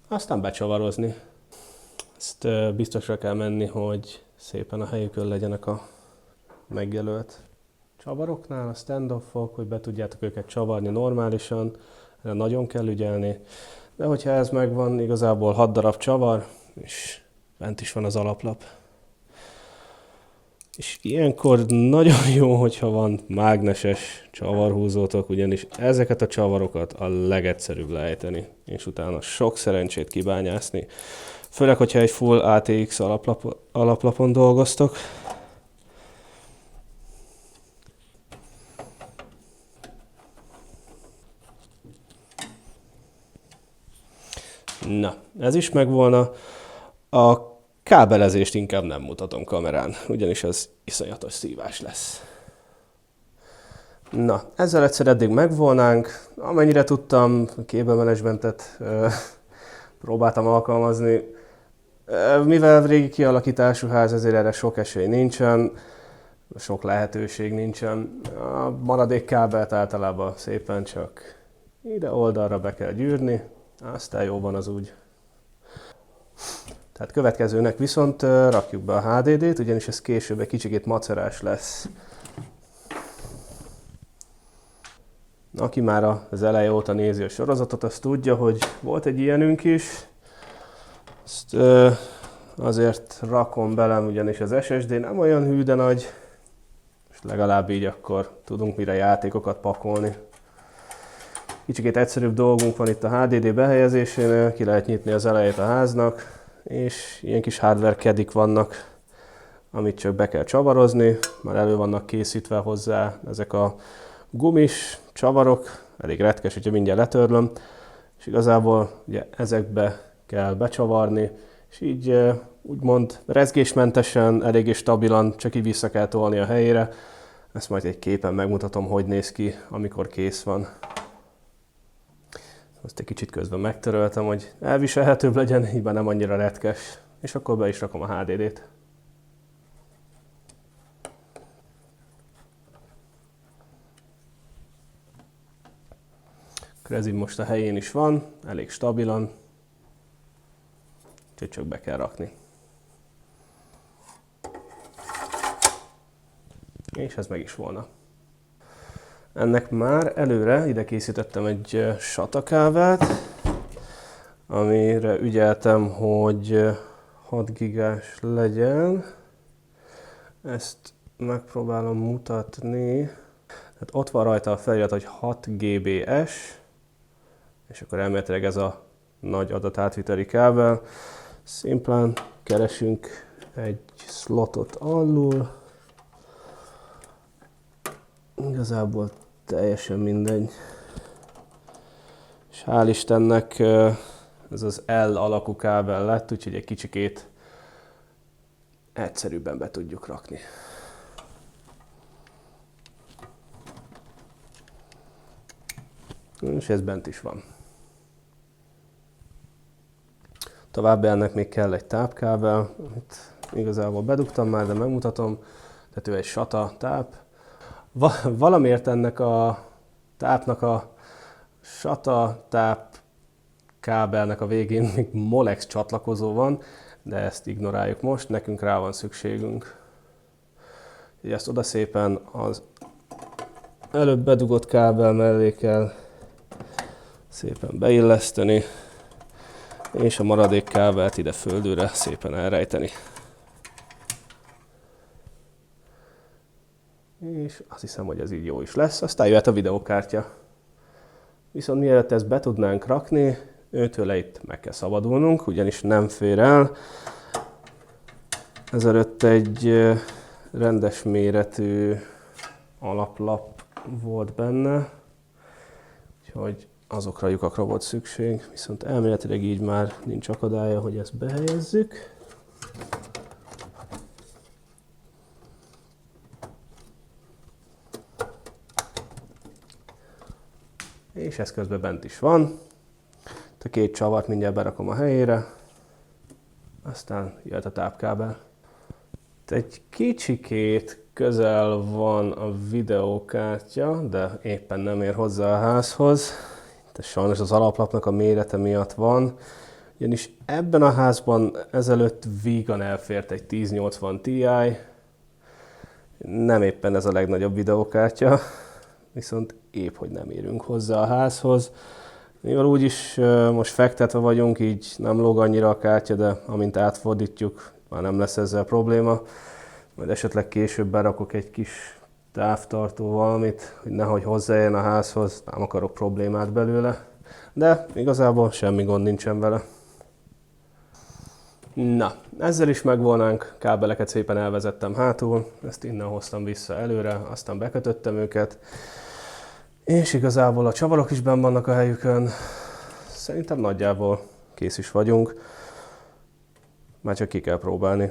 aztán becsavarozni. Ezt biztosra kell menni, hogy szépen a helyükön legyenek a megjelölt csavaroknál, a standoffok, hogy be tudjátok őket csavarni normálisan, erre nagyon kell ügyelni. De hogyha ez megvan, igazából 6 darab csavar, és bent is van az alaplap. És ilyenkor nagyon jó, hogyha van mágneses csavarhúzótok, ugyanis ezeket a csavarokat a legegyszerűbb lejteni, és utána sok szerencsét kibányászni. Főleg, hogyha egy full ATX alaplapon dolgoztok. Na, ez is megvolna. A kábelezést inkább nem mutatom kamerán, ugyanis ez iszonyatos szívás lesz. Na, ezzel egyszer eddig megvolnánk. Amennyire tudtam, cable managementet próbáltam alkalmazni. Mivel régi kialakítású ház, ezért erre sok esély nincsen, sok lehetőség nincsen. A maradék kábelt általában szépen csak ide oldalra be kell gyűrni, aztán jó van az úgy. Tehát következőnek viszont rakjuk be a HDD-t, ugyanis ez később egy kicsikét macerás lesz. Aki már az eleje óta nézi a sorozatot, az tudja, hogy volt egy ilyenünk is. Ezt azért rakom bele, ugyanis az SSD nem olyan hű, de nagy, és legalább így akkor tudunk mire játékokat pakolni. Kicsikét egyszerűbb dolgunk van itt a HDD behelyezésénél, ki lehet nyitni az elejét a háznak, és ilyen kis hardware kedik vannak, amit csak be kell csavarozni, már elő vannak készítve hozzá ezek a gumis csavarok, elég retkes, hogyha mindjárt letörlöm, és igazából ugye ezekbe kell becsavarni, és így úgymond rezgésmentesen, eléggé stabilan, csak így vissza kell tolni a helyére. Ezt majd egy képen megmutatom, hogy néz ki, amikor kész van. Azt egy kicsit közben megtöröltem, hogy elviselhetőbb legyen, így nem annyira retkes. És akkor be is rakom a HDD-t. Ez így most a helyén is van, elég stabilan, úgyhogy csak be kell rakni. És ez meg is volna. Ennek már előre ide készítettem egy SATA kábelt, amire ügyeltem, hogy 6 gigás legyen. Ezt megpróbálom mutatni. Hát ott van rajta a felirat, hogy 6 GBS, és akkor elméletileg ez a nagy adatátviteli kábel. Szimplán keresünk egy slotot alul. Igazából teljesen mindegy. És hál' Istennek ez az L alakú kábel lett, úgyhogy egy kicsikét egyszerűbben be tudjuk rakni. És ez bent is van. Továbbá ennek még kell egy tápkábel, amit igazából bedugtam már, de megmutatom. Tehát ő egy SATA táp. Valamiért ennek a tápnak a SATA táp kábelnek a végén még Molex csatlakozó van, de ezt ignoráljuk most, nekünk rá van szükségünk. Így ezt oda szépen az előbb bedugott kábel mellé kell szépen beilleszteni, és a maradék kábelt ide földőre szépen elrejteni. És azt hiszem, hogy ez így jó is lesz. Aztán jöhet a videókártya. Viszont mielőtt ezt be tudnánk rakni, őtőle itt meg kell szabadulnunk, ugyanis nem fér el. Ezelőtt egy rendes méretű alaplap volt benne, úgyhogy azokra a lyukakra volt szükség, viszont elméletileg így már nincs akadálya, hogy ezt behelyezzük. És ez közben bent is van. A két csavart mindjárt berakom a helyére, aztán jöhet a tápkábel. Egy kicsikét közel van a videókártya, de éppen nem ér hozzá a házhoz. De sajnos az alaplapnak a mérete miatt van. Ugyanis ebben a házban ezelőtt vígan elfért egy 1080 Ti, nem éppen ez a legnagyobb videókártya, viszont épp hogy nem érünk hozzá a házhoz. Mivel úgyis most fektetve vagyunk, így nem lóg annyira a kártya, de amint átfordítjuk, már nem lesz ezzel probléma. Majd esetleg később berakok egy kis távtartó valamit, hogy nehogy hozzáérjen a házhoz, nem akarok problémát belőle. De igazából semmi gond nincsen vele. Na, ezzel is megvolnánk, kábeleket szépen elvezettem hátul, ezt innen hoztam vissza előre, aztán bekötöttem őket. És igazából a csavarok is benn vannak a helyükön. Szerintem nagyjából kész is vagyunk. Már csak ki kell próbálni.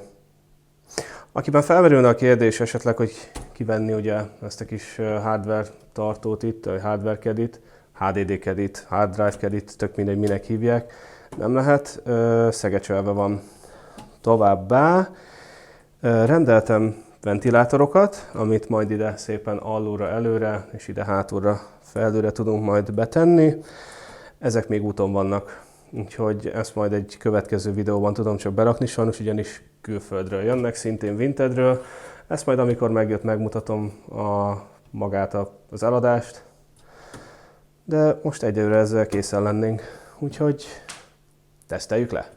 Akiben felmerülne a kérdés esetleg, hogy kivenni ugye ezt a kis hardware tartót itt, vagy hardware caddyt, HDD caddyt, hard drive caddyt, tök mindegy minek hívják, nem lehet, szegecselve van. Továbbá rendeltem ventilátorokat, amit majd ide szépen alulra előre és ide hátulra felülre tudunk majd betenni. Ezek még úton vannak, úgyhogy ezt majd egy következő videóban tudom csak berakni, sajnos ugyanis külföldről jönnek, szintén Vintedről. Ezt majd amikor megjött megmutatom magát az eladást, de most egyelőre ezzel készen lennénk, úgyhogy teszteljük le!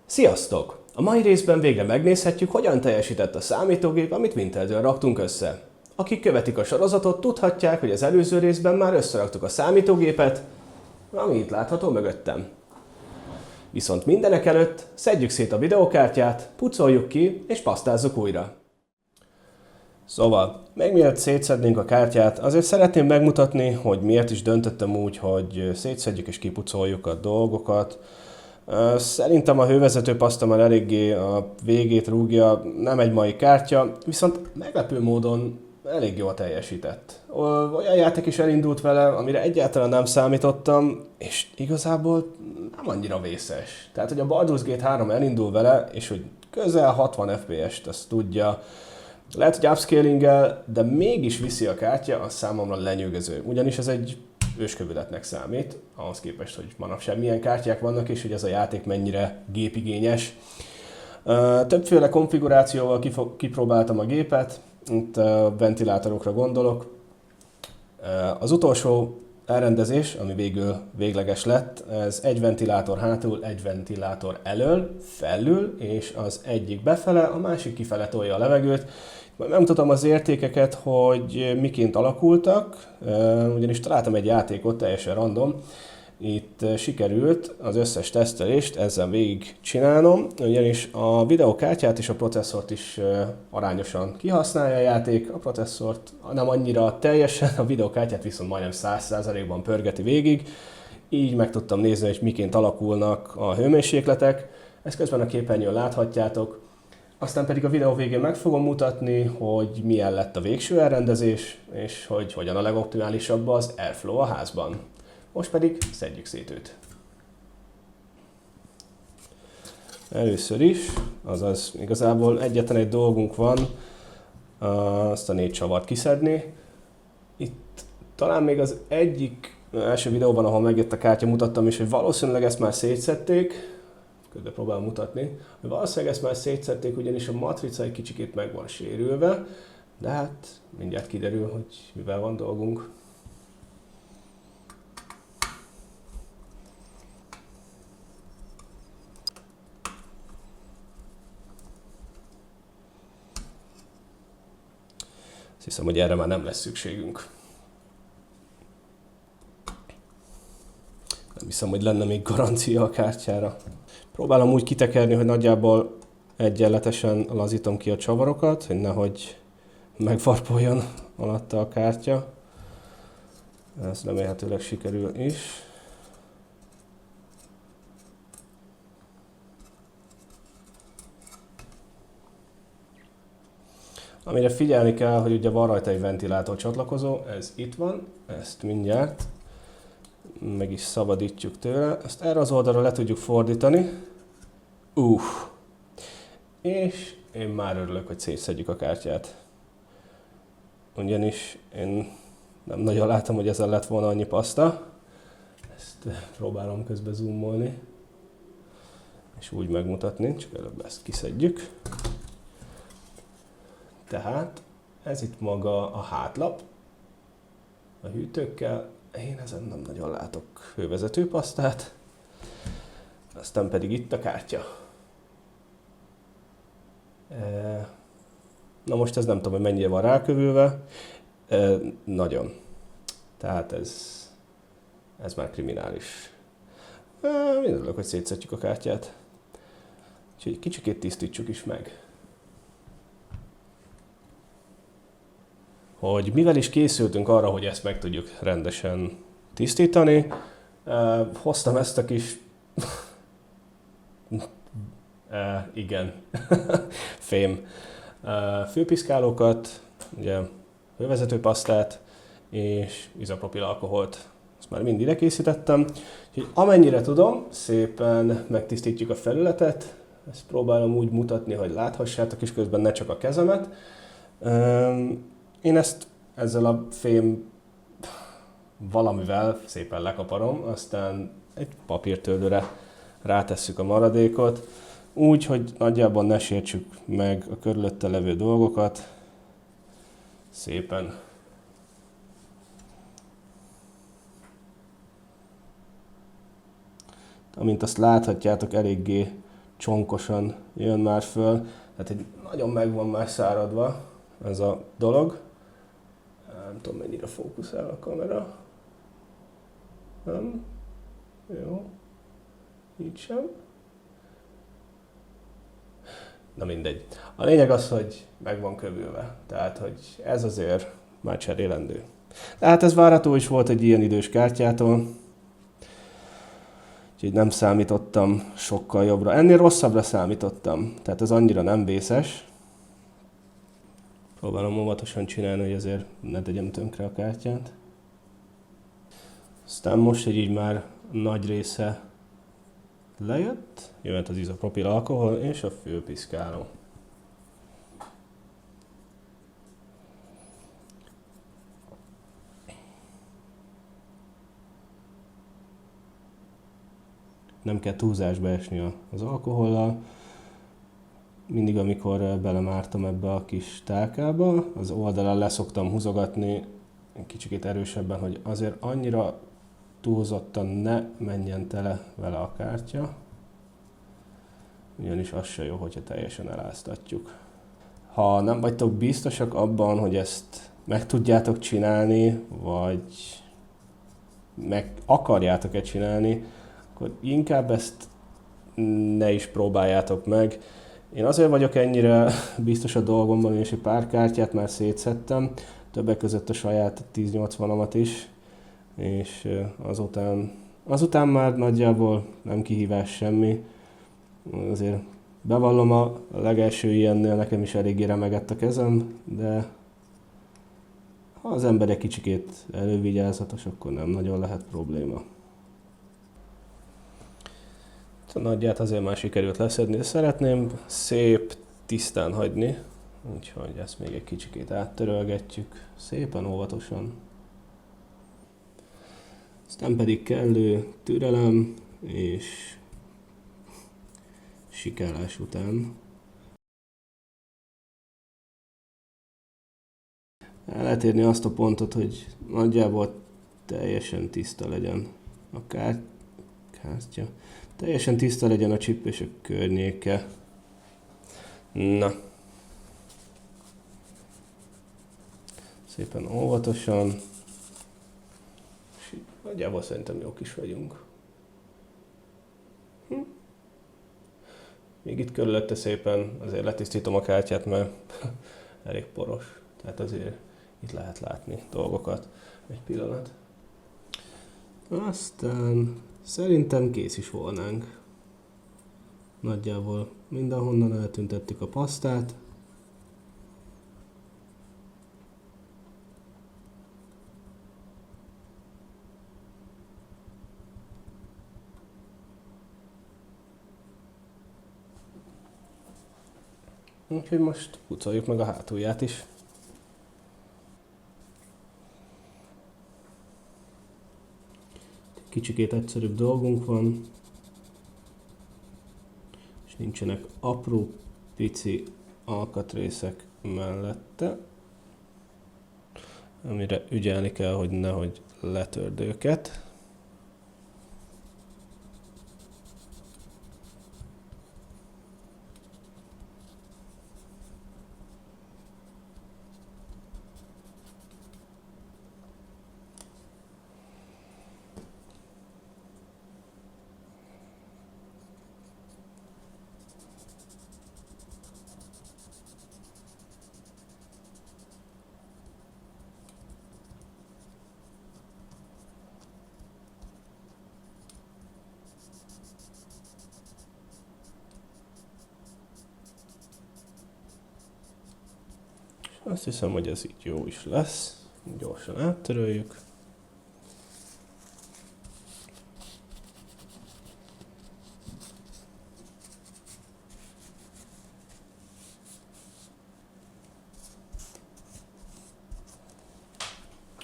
Sziasztok! A mai részben végre megnézhetjük, hogyan teljesített a számítógép, amit Vintedről raktunk össze. Akik követik a sorozatot, tudhatják, hogy az előző részben már összeraktuk a számítógépet, ami itt látható mögöttem. Viszont mindenek előtt szedjük szét a videókártyát, pucoljuk ki és pasztázzuk újra. Szóval, még mielőtt szétszednénk a kártyát, azért szeretném megmutatni, hogy miért is döntöttem úgy, hogy szétszedjük és kipucoljuk a dolgokat. Szerintem a hővezető paszta már eléggé a végét rúgja, nem egy mai kártya, viszont meglepő módon elég jól teljesített. Olyan játék is elindult vele, amire egyáltalán nem számítottam, és igazából nem annyira vészes. Tehát, hogy a Baldur's Gate 3 elindul vele, és hogy közel 60 FPS-t, azt tudja. Lehet, hogy upscaling-el, de mégis viszi a kártya, az számomra lenyűgöző. Ugyanis ez egy őskövületnek számít, ahhoz képest, hogy manapság milyen kártyák vannak, és hogy ez a játék mennyire gépigényes. Többféle konfigurációval kipróbáltam a gépet, itt a ventilátorokra gondolok. Az utolsó elrendezés, ami végül végleges lett, ez egy ventilátor hátul, egy ventilátor elől, felül, és az egyik befele, a másik kifele tolja a levegőt. Nem tudom az értékeket, hogy miként alakultak, ugyanis találtam egy játékot, teljesen random. Itt sikerült az összes tesztelést ezzel végig csinálnom, ugyanis a videókártyát és a processzort is arányosan kihasználja a játék. A processzort nem annyira teljesen, a videókártyát viszont majdnem 100%-ban pörgeti végig. Így meg tudtam nézni, hogy miként alakulnak a hőmérsékletek. Ezt közben a képernyőn láthatjátok. Aztán pedig a videó végén meg fogom mutatni, hogy milyen lett a végső elrendezés, és hogy hogyan a legoptimálisabb az airflow a házban. Most pedig szedjük szét őt. Először is, azaz igazából egyetlen egy dolgunk van, azt a 4 csavart kiszedni. Itt talán még az egyik első videóban, ahol megjött a kártya, mutattam is, hogy valószínűleg ezt már szétszedték. Közben próbálom mutatni, hogy valószínűleg ezt már szétszedték, ugyanis a matrica egy kicsikét meg van sérülve, de hát mindjárt kiderül, hogy mivel van dolgunk. Azt hiszem, hogy erre már nem lesz szükségünk. Nem hiszem, hogy lenne még garancia a kártyára. Próbálom úgy kitekerni, hogy nagyjából egyenletesen lazítom ki a csavarokat, hogy nehogy megfarpoljon alatta a kártya. Ez remélhetőleg sikerül is. Amire figyelni kell, hogy ugye van rajta egy ventilátor csatlakozó, ez itt van, ezt mindjárt meg is szabadítjuk tőle. Ezt erre az oldalra le tudjuk fordítani. És én már örülök, hogy szétszedjük a kártyát. Ugyanis én Nem nagyon látom, hogy ezen lett volna annyi paszta. Ezt próbálom közben zoomolni. És úgy megmutatni, csak előbb ezt kiszedjük. Tehát ez itt maga a hátlap, a hűtőkkel. Én ezen nem nagyon látok hővezetőpasztát. Aztán pedig itt a kártya. Na most ez nem tudom, hogy mennyire van rákövülve. Nagyon. Tehát ez már kriminális. Én örülök, hogy szétszedjük a kártyát. Úgyhogy kicsikét tisztítsuk is meg. Hogy mivel is készültünk arra, hogy ezt meg tudjuk rendesen tisztítani, hoztam ezt a kis... igen, fém főpiszkálókat, ugye hővezetőpasztát és izopropil alkoholt. Ezt már mind ide készítettem. Úgyhogy amennyire tudom, szépen megtisztítjuk a felületet. Ezt próbálom úgy mutatni, hogy láthassátok, és közben ne csak a kezemet. Én ezt ezzel a fém valamivel szépen lekaparom, aztán egy papírtőlőre rátesszük a maradékot, úgy, hogy nagyjából ne sértsük meg a körülötte levő dolgokat. Szépen. Amint azt láthatjátok, eléggé csonkosan jön már föl, tehát egy nagyon meg van már száradva ez a dolog. Nem tudom, mennyire fókuszál a kamera. Nem? Jó. Így sem. Na mindegy. A lényeg az, hogy meg van kövülve. Tehát, hogy ez azért már cserélendő. De hát ez várható is volt egy ilyen idős kártyától. Úgyhogy nem számítottam sokkal jobbra. Ennél rosszabbra számítottam. Tehát ez annyira nem vészes. Próbálom óvatosan csinálni, hogy azért ne tegyem tönkre a kártyát. Aztán most, hogy így már nagy része lejött, jöhet az izopropil alkohol és a főpiszkáló. Nem kell túlzásba esni az alkohollal. Mindig, amikor belemártam ebbe a kis tálkába, az oldalán leszoktam húzogatni kicsit erősebben, hogy azért annyira túlzottan ne menjen tele vele a kártya. Ugyanis az se jó, hogyha teljesen eláztatjuk. Ha nem vagytok biztosak abban, hogy ezt meg tudjátok csinálni, vagy meg akarjátok-e csinálni, akkor inkább ezt ne is próbáljátok meg. Én azért vagyok ennyire biztos a dolgomban, és egy pár kártyát már szétszedtem, többek között a saját 1080-amat is, és azután már nagyjából nem kihívás semmi. Azért bevallom, a legelső ilyennél nekem is eléggé remegett a kezem, de ha az ember egy kicsikét elővigyázatos, akkor nem nagyon lehet probléma. A nagyját azért már sikerült leszedni, de szeretném szép tisztán hagyni, úgyhogy ezt még egy kicsikét áttörölgetjük, szépen óvatosan. Aztán pedig kellő türelem és sikálás után el lehet érni azt a pontot, hogy nagyjából teljesen tiszta legyen a kártya. Teljesen tiszta legyen a chip és a környéke. Na. Szépen óvatosan. És nagyjából szerintem jók is vagyunk. Még itt körülötte szépen azért letisztítom a kártyát, mert elég poros. Tehát azért itt lehet látni dolgokat. Egy pillanat. Aztán szerintem kész is volnánk. Nagyjából mindenhonnan eltüntettük a pasztát. Úgyhogy most pucoljuk meg a hátulját is. kicsikét egyszerűbb dolgunk van, és nincsenek apró, pici alkatrészek mellette, amire ügyelni kell, hogy nehogy letörd őket. Azt hiszem, hogy ez így jó is lesz. Gyorsan áttöröljük.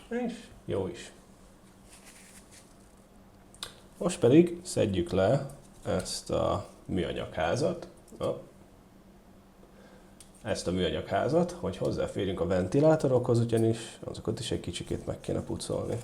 És jó is. Most pedig szedjük le ezt a műanyagházat. Ezt a műanyagházat, hogy hozzáférjünk a ventilátorokhoz, ugyanis azokat is egy kicsikét meg kéne pucolni.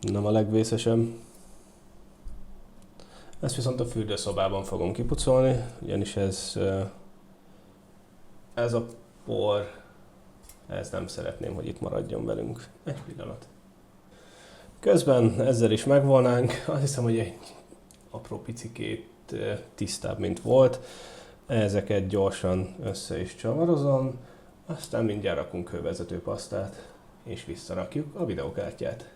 Nem a legvészesebb. Ezt viszont a fürdőszobában fogom kipucolni, ugyanis ez a por, ez nem szeretném, hogy itt maradjon velünk. Egy pillanat. Közben ezzel is megvolnánk, azt hiszem, hogy egy apró picikét tisztább, mint volt. Ezeket gyorsan össze is csavarozom, aztán mindjárt rakunk hővezetőpasztát, és visszarakjuk a videokártyát.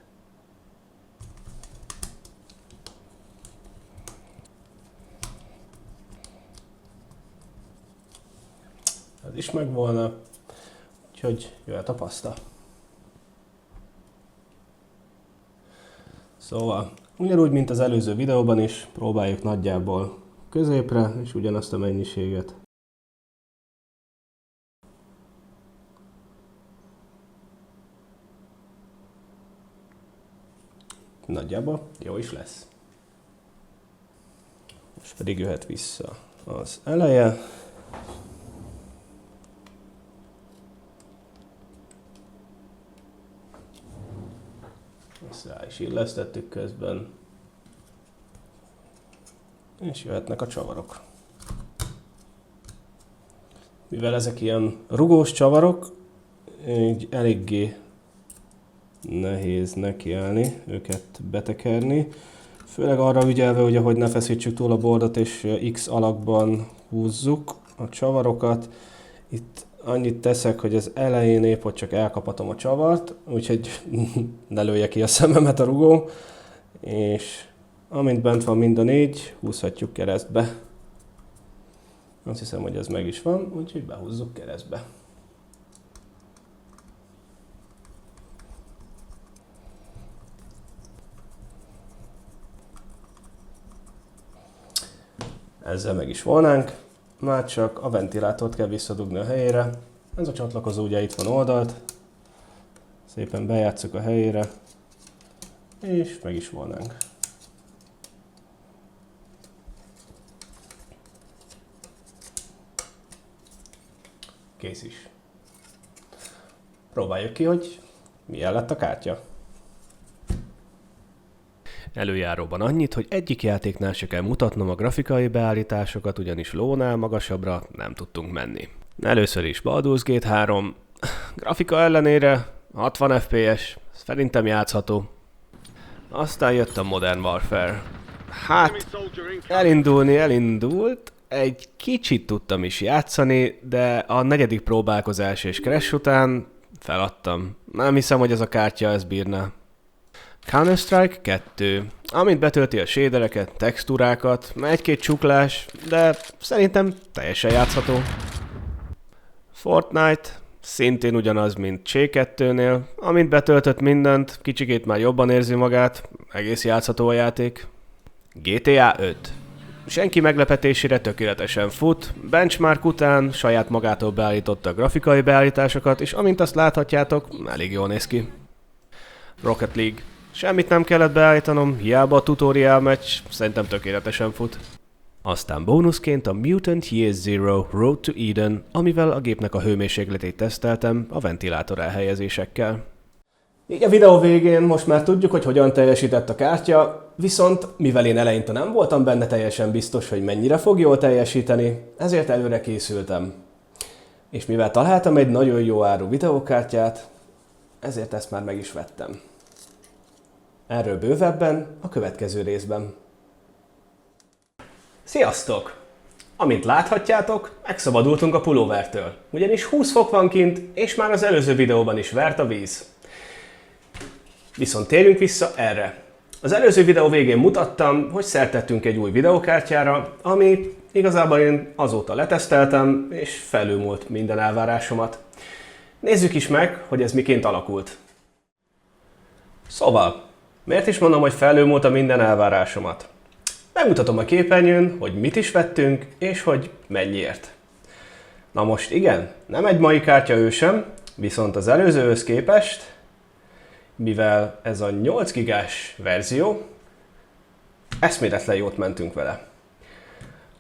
Ez is megvolna, úgyhogy jöhet a paszta. Szóval, ugyanúgy, mint az előző videóban is, próbáljuk nagyjából középre, és ugyanazt a mennyiséget. Nagyjából jó is lesz. Most pedig jöhet vissza az eleje. Ezt rá is illesztettük közben. És jöhetnek a csavarok. Mivel ezek ilyen rugós csavarok, így eléggé nehéz nekiállni, őket betekerni. Főleg arra ügyelve, ugye, hogy ne feszítsük túl a bordot, és X alakban húzzuk a csavarokat. Itt annyit teszek, hogy az elején épp ott csak elkapatom a csavart, úgyhogy ne lője ki a szememet a rugó, és amint bent van mind a négy, húzhatjuk keresztbe. Azt hiszem, hogy ez meg is van, úgyhogy behúzzuk keresztbe. Ezzel meg is volnánk, már csak a ventilátort kell visszadugni a helyére. Ez a csatlakozó ugye itt van oldalt, szépen bejátszuk a helyére, és meg is volnánk. Kész is. Próbáljuk ki, hogy milyen lett a kártya. Előjáróban annyit, hogy egyik játéknál se kell mutatnom a grafikai beállításokat, ugyanis lónál magasabbra nem tudtunk menni. Először is Baldur's Gate 3, grafika ellenére 60 FPS, szerintem játszható. Aztán jött a Modern Warfare. Hát, elindult. Egy kicsit tudtam is játszani, de a negyedik próbálkozás és crash után feladtam. Nem hiszem, hogy ez a kártya ezt bírna. Counter-Strike 2. Amint betölti a shadereket, textúrákat, egy-két csuklás, de szerintem teljesen játszható. Fortnite. Szintén ugyanaz, mint C2-nél. Amint betöltött mindent, kicsikét már jobban érzi magát, egész játszható a játék. GTA 5. Senki meglepetésére tökéletesen fut, benchmark után saját magától beállította a grafikai beállításokat, és amint azt láthatjátok, elég jól néz ki. Rocket League. Semmit nem kellett beállítanom, hiába a tutorial meccs, szerintem tökéletesen fut. Aztán bónuszként a Mutant Year Zero Road to Eden, amivel a gépnek a hőmérsékletét teszteltem a ventilátor elhelyezésekkel. Így a videó végén most már tudjuk, hogy hogyan teljesített a kártya, viszont mivel én eleinte nem voltam benne teljesen biztos, hogy mennyire fog jól teljesíteni, ezért előre készültem. És mivel találtam egy nagyon jó áru videókártyát, ezért ezt már meg is vettem. Erről bővebben a következő részben. Sziasztok! Amint láthatjátok, megszabadultunk a pulóvertől. Ugyanis 20 fok van kint, és már az előző videóban is vert a víz. Viszont térjünk vissza erre. Az előző videó végén mutattam, hogy szertettünk egy új videókártyára, ami igazából én azóta leteszteltem, és felülmúlt minden elvárásomat. Nézzük is meg, hogy ez miként alakult. Szóval, miért is mondom, hogy felülmúlt minden elvárásomat? Megmutatom a képernyőn, hogy mit is vettünk, és hogy mennyiért. Na most igen, nem egy mai kártya ő sem, viszont az előzőhöz képest, mivel ez a 8 gigás verzió, eszméletlen jót mentünk vele.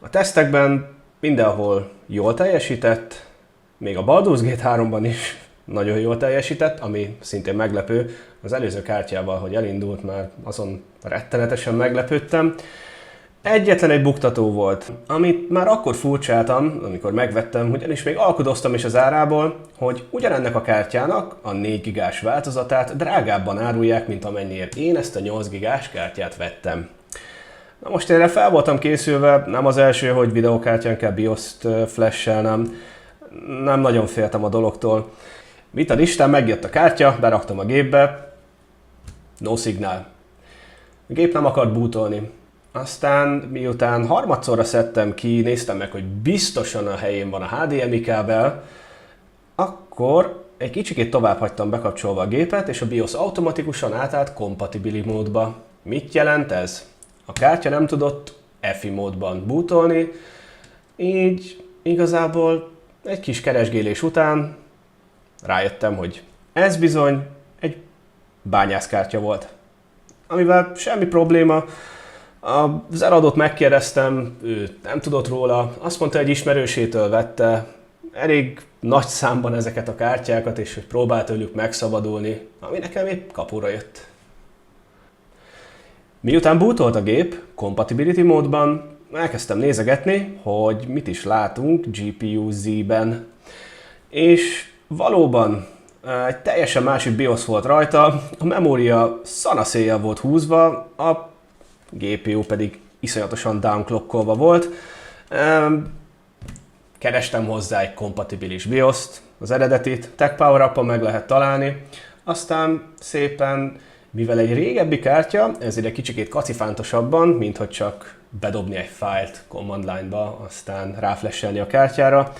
A tesztekben mindenhol jól teljesített, még a Baldur's Gate 3-ban is nagyon jól teljesített, ami szintén meglepő. Az előző kártyával, hogy elindult, már azon rettenetesen meglepődtem. Egyetlen egy buktató volt, amit már akkor furcsáltam, amikor megvettem, ugyanis még alkudoztam is az árából, hogy ugyanennek a kártyának a 4 gigás változatát drágábban árulják, mint amennyiért én ezt a 8 gigás kártyát vettem. Na most erre fel voltam készülve, nem az első, hogy videókártyán kell BIOS-t flashelnem, nem nagyon féltem a dologtól. Mit a listán, megjött a kártya, beraktam a gépbe, no signal. A gép nem akart bootolni. Aztán miután harmadszorra szedtem ki, néztem meg, hogy biztosan a helyén van a HDMI kábel, akkor egy kicsikét tovább hagytam bekapcsolva a gépet, és a BIOS automatikusan átállt compatibility módba. Mit jelent ez? A kártya nem tudott EFI módban bootolni, így igazából egy kis keresgélés után rájöttem, hogy ez bizony egy bányászkártya volt, amivel semmi probléma. Az eladót megkérdeztem, ő nem tudott róla, azt mondta, hogy ismerősétől vette, elég nagy számban ezeket a kártyákat, és hogy próbált tőlük megszabadulni, ami nekem épp kapura jött. Miután bootolt a gép, compatibility módban, elkezdtem nézegetni, hogy mit is látunk GPU Z-ben. És valóban egy teljesen másik BIOS volt rajta, a memória szanaszéjjel volt húzva, a GPU pedig iszonyatosan downclockolva volt. Kerestem hozzá egy kompatibilis BIOS-t, az eredetit, Tech Power App-on meg lehet találni. Aztán szépen, mivel egy régebbi kártya, ezért egy kicsikét kacifántosabban, mint hogy csak bedobni egy fájlt command line-ba, aztán ráflashelni a kártyára.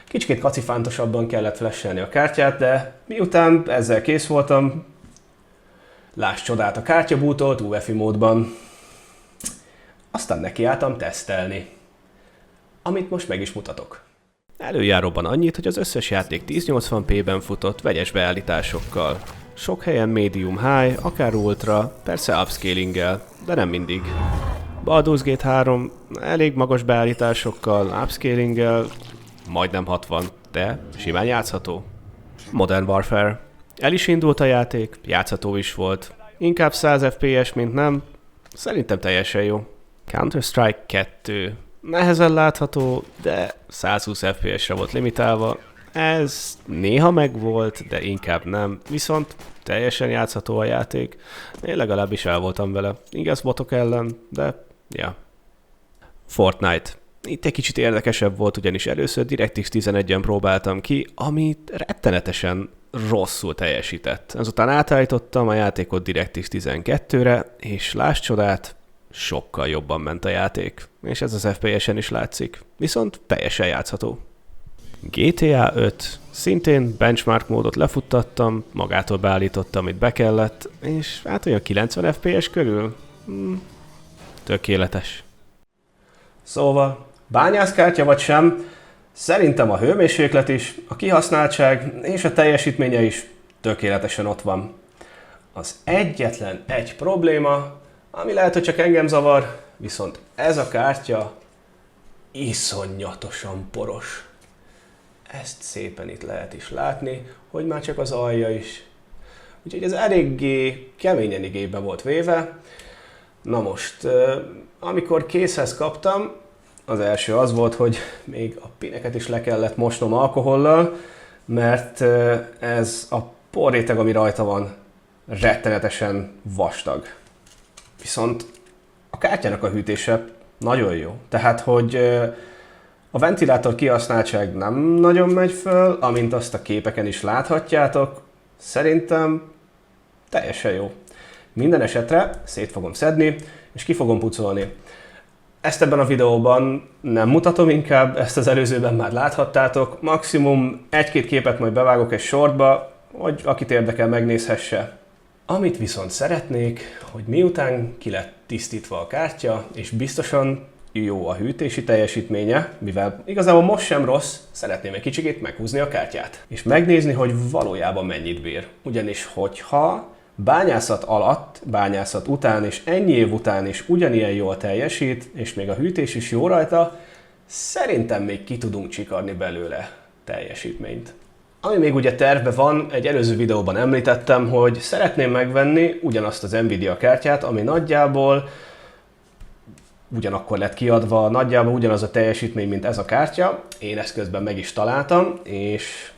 Kicsikét kacifántosabban kellett flashelni a kártyát, de miután ezzel kész voltam, láss csodát, a kártya bootolt UEFI módban. Aztán nekiálltam tesztelni, amit most meg is mutatok. Előjáróban annyit, hogy az összes játék 1080p-ben futott vegyes beállításokkal. Sok helyen medium high, akár ultra, persze upscalinggel, de nem mindig. Baldur's Gate 3 elég magas beállításokkal, upscalinggel, majdnem 60, de simán játszható. Modern Warfare. El is indult a játék, játszható is volt. Inkább 100 FPS, mint nem. Szerintem teljesen jó. Counter-Strike 2. Nehezen látható, de 120 FPS-re volt limitálva. Ez néha megvolt, de inkább nem. Viszont teljesen játszható a játék. Én legalábbis el voltam vele. Igaz botok ellen, de Ja. Fortnite. Itt egy kicsit érdekesebb volt, ugyanis először DirectX 11-en próbáltam ki, amit rettenetesen rosszul teljesített. Ezután átállítottam a játékot DirectX 12-re, és láss csodát, sokkal jobban ment a játék. És ez az FPS-en is látszik. Viszont teljesen játszható. GTA 5. Szintén benchmark módot lefuttattam, magától beállítottam, amit be kellett, és hát olyan 90 FPS körül. Tökéletes. Szóval, bányászkártya vagy sem, szerintem a hőmérséklet is, a kihasználtság és a teljesítménye is tökéletesen ott van. Az egyetlen egy probléma, ami lehet, hogy csak engem zavar, viszont ez a kártya iszonyatosan poros. Ezt szépen itt lehet is látni, hogy már csak az alja is. Úgyhogy ez eléggé keményen igénybe volt véve. Na most, amikor készhez kaptam, az első az volt, hogy még a pineket is le kellett mosnom alkohollal, mert ez a porréteg, ami rajta van, rettenetesen vastag. Viszont a kártyának a hűtése nagyon jó. Tehát, hogy a ventilátor kihasználtság nem nagyon megy föl, amint azt a képeken is láthatjátok. Szerintem teljesen jó. Minden esetre szét fogom szedni, és ki fogom pucolni. Ezt ebben a videóban nem mutatom inkább, ezt az előzőben már láthattátok. Maximum egy-két képet majd bevágok egy shortba, hogy akit érdekel, megnézhesse. Amit viszont szeretnék, hogy miután ki lett tisztítva a kártya, és biztosan jó a hűtési teljesítménye, mivel igazából most sem rossz, szeretném egy kicsikét meghúzni a kártyát. És megnézni, hogy valójában mennyit bír. Ugyanis hogyha bányászat alatt, bányászat után és ennyi év után is ugyanilyen jól teljesít, és még a hűtés is jó rajta, szerintem még ki tudunk csikarni belőle teljesítményt. Ami még ugye tervben van, egy előző videóban említettem, hogy szeretném megvenni ugyanazt az Nvidia kártyát, ami nagyjából ugyanakkor lett kiadva, nagyjából ugyanaz a teljesítmény, mint ez a kártya. Én ezt közben meg is találtam, és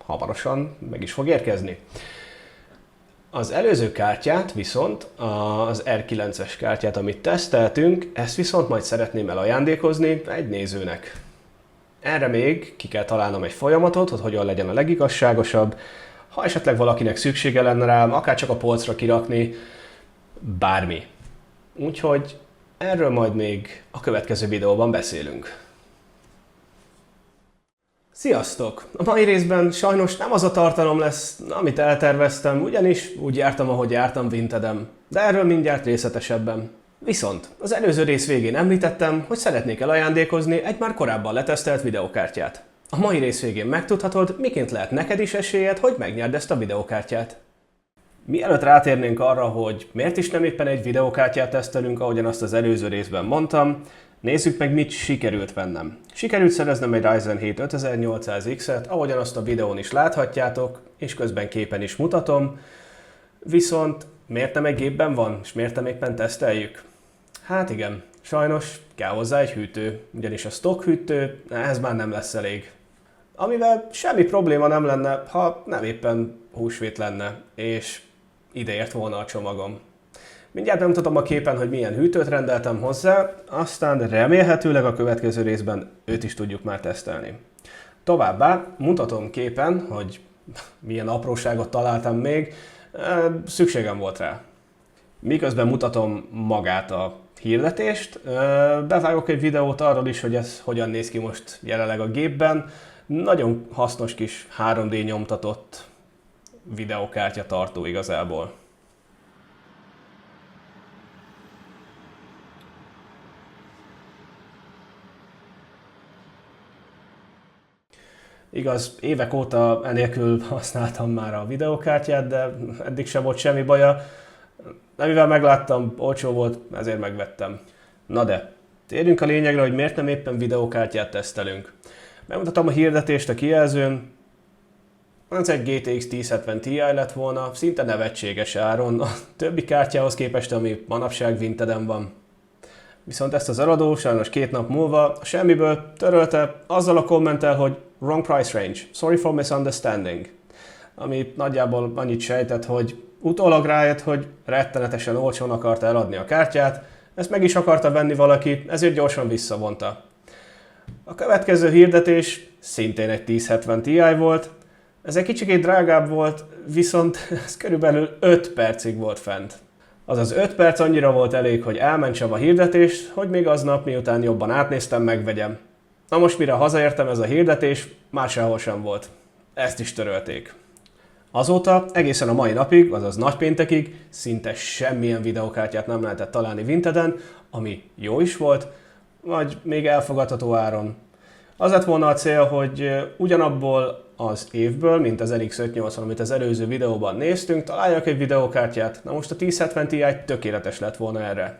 hamarosan meg is fog érkezni. Az előző kártyát viszont, az R9-es kártyát, amit teszteltünk, ezt viszont majd szeretném elajándékozni egy nézőnek. Erre még ki kell találnom egy folyamatot, hogy hogyan legyen a legigazságosabb. Ha esetleg valakinek szüksége lenne rám, akár csak a polcra kirakni, bármi. Úgyhogy erről majd még a következő videóban beszélünk. Sziasztok! A mai részben sajnos nem az a tartalom lesz, amit elterveztem, ugyanis úgy jártam, ahogy jártam Vintedem. De erről mindjárt részletesebben. Viszont az előző rész végén említettem, hogy szeretnék elajándékozni egy már korábban letesztelt videokártyát. A mai rész végén megtudhatod, miként lehet neked is esélyed, hogy megnyerd ezt a videokártyát. Mielőtt rátérnénk arra, hogy miért is nem éppen egy videokártyát tesztelünk, ahogyan azt az előző részben mondtam, nézzük meg, mit sikerült vennem. Sikerült szereznem egy Ryzen 7 5800X-et, ahogyan azt a videón is láthatjátok, és közben képen is mutatom. Viszont miért nem egy gépben van, és miért nem éppen teszteljük? Hát igen, sajnos kell hozzá egy hűtő, ugyanis a stock hűtő ehhez már nem lesz elég. Amivel semmi probléma nem lenne, ha nem éppen húsvét lenne, és ideért volna a csomagom. Mindjárt bemutatom a képen, hogy milyen hűtőt rendeltem hozzá, aztán remélhetőleg a következő részben őt is tudjuk már tesztelni. Továbbá mutatom képen, hogy milyen apróságot találtam még, szükségem volt rá. Miközben mutatom magát a hirdetést, bevágok egy videót arról is, hogy ez hogyan néz ki most jelenleg a gépben. Nagyon hasznos kis 3D nyomtatott videokártya tartó igazából. Igaz, évek óta enélkül használtam már a videokártyát, de eddig sem volt semmi baja. De mivel megláttam, olcsó volt, ezért megvettem. Na de, térjünk a lényegre, hogy miért nem éppen videokártyát tesztelünk. Megmutatom a hirdetést a kijelzőn. Ez egy GTX 1070 Ti lett volna, szinte nevetséges áron, a többi kártyához képest, ami manapság Vinteden van. Viszont ezt az eladó sajnos 2 nap múlva a semmiből törölte azzal a kommenttel, hogy wrong price range, sorry for misunderstanding. Ami nagyjából annyit sejtett, hogy utólag rájött, hogy rettenetesen olcsón akarta eladni a kártyát, Ezt meg is akarta venni valaki, ezért gyorsan visszavonta. A következő hirdetés szintén egy 1070 Ti volt. Ez egy kicsikét drágább volt, viszont ez körülbelül 5 percig volt fent. Azaz 5 perc annyira volt elég, hogy elmentsem a hirdetést, hogy még aznap, miután jobban átnéztem, megvegyem. Na most mire hazaértem, ez a hirdetés már sehol sem volt. Ezt is törölték. Azóta egészen a mai napig, azaz nagypéntekig szinte semmilyen videokártyát nem lehetett találni Vinteden, ami jó is volt, vagy még elfogadható áron. Az lett volna a cél, hogy ugyanabból az évből, mint az RX 580, amit az előző videóban néztünk, találjak egy videokártyát. Na most a 1070 Ti tökéletes lett volna erre.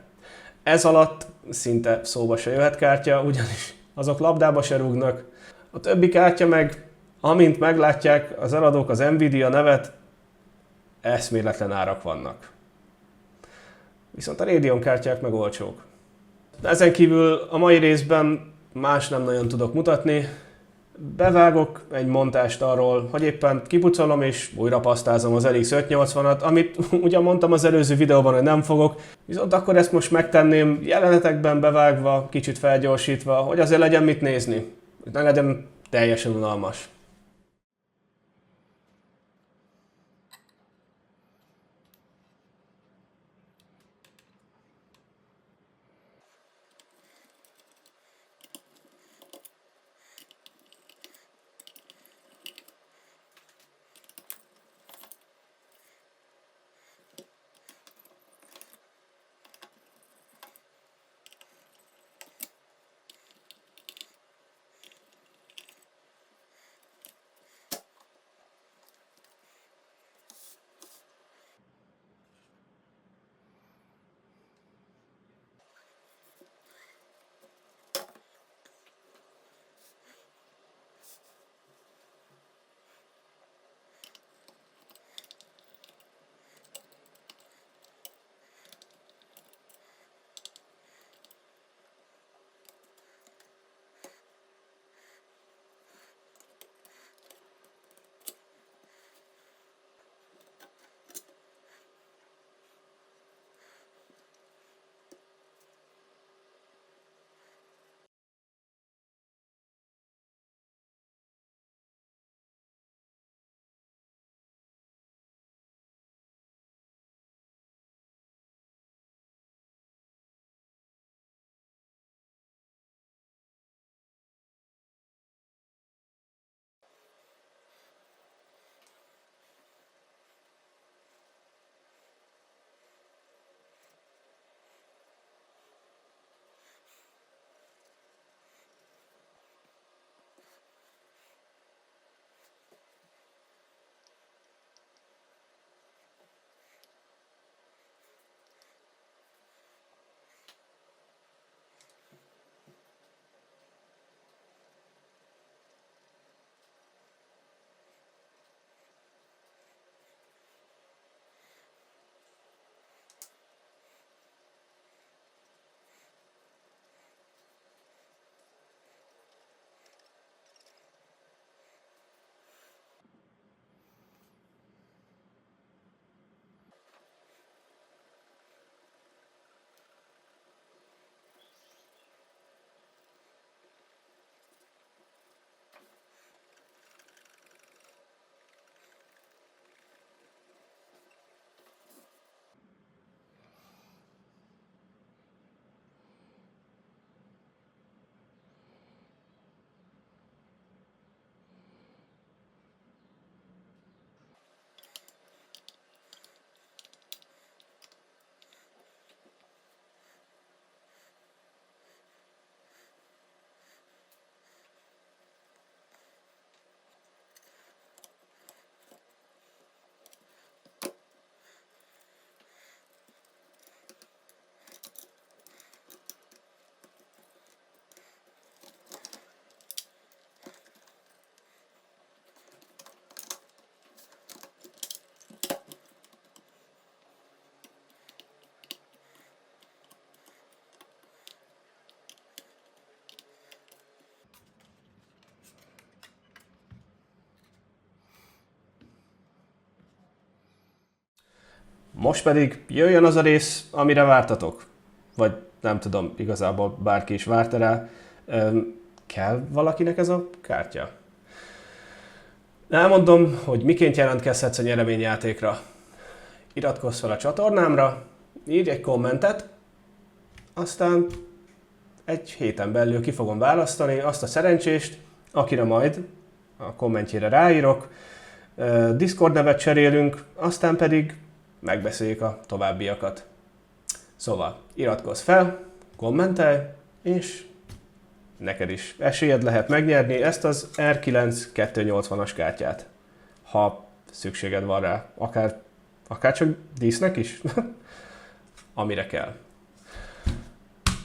Ez alatt szinte szóba se jöhet kártya, ugyanis azok labdába se rúgnak. A többi kártya meg, amint meglátják az eladók az Nvidia nevet, eszméletlen árak vannak. Viszont a Radeon kártyák meg olcsók. Ezen kívül a mai részben más nem nagyon tudok mutatni. Bevágok egy montást arról, hogy éppen kipucolom és újra pasztázom az RX 580-at, amit ugyan mondtam az előző videóban, hogy nem fogok, viszont akkor ezt most megtenném jelenetekben bevágva, kicsit felgyorsítva, hogy azért legyen mit nézni, hogy ne legyen teljesen unalmas. Most pedig jöjjön az a rész, amire vártatok. Vagy nem tudom, igazából bárki is várta rá. Kell valakinek ez a kártya? Elmondom, hogy miként jelentkezhetsz a nyereményjátékra. Iratkozz fel a csatornámra, írj egy kommentet, aztán egy héten belül ki fogom választani azt a szerencsést, akire majd a kommentjére ráírok, Discord nevet cserélünk, aztán pedig megbeszéljük a továbbiakat. Szóval iratkozz fel, kommentelj, és neked is esélyed lehet megnyerni ezt az R9 280-as kártyát. Ha szükséged van rá, akár csak dísznek is, amire kell.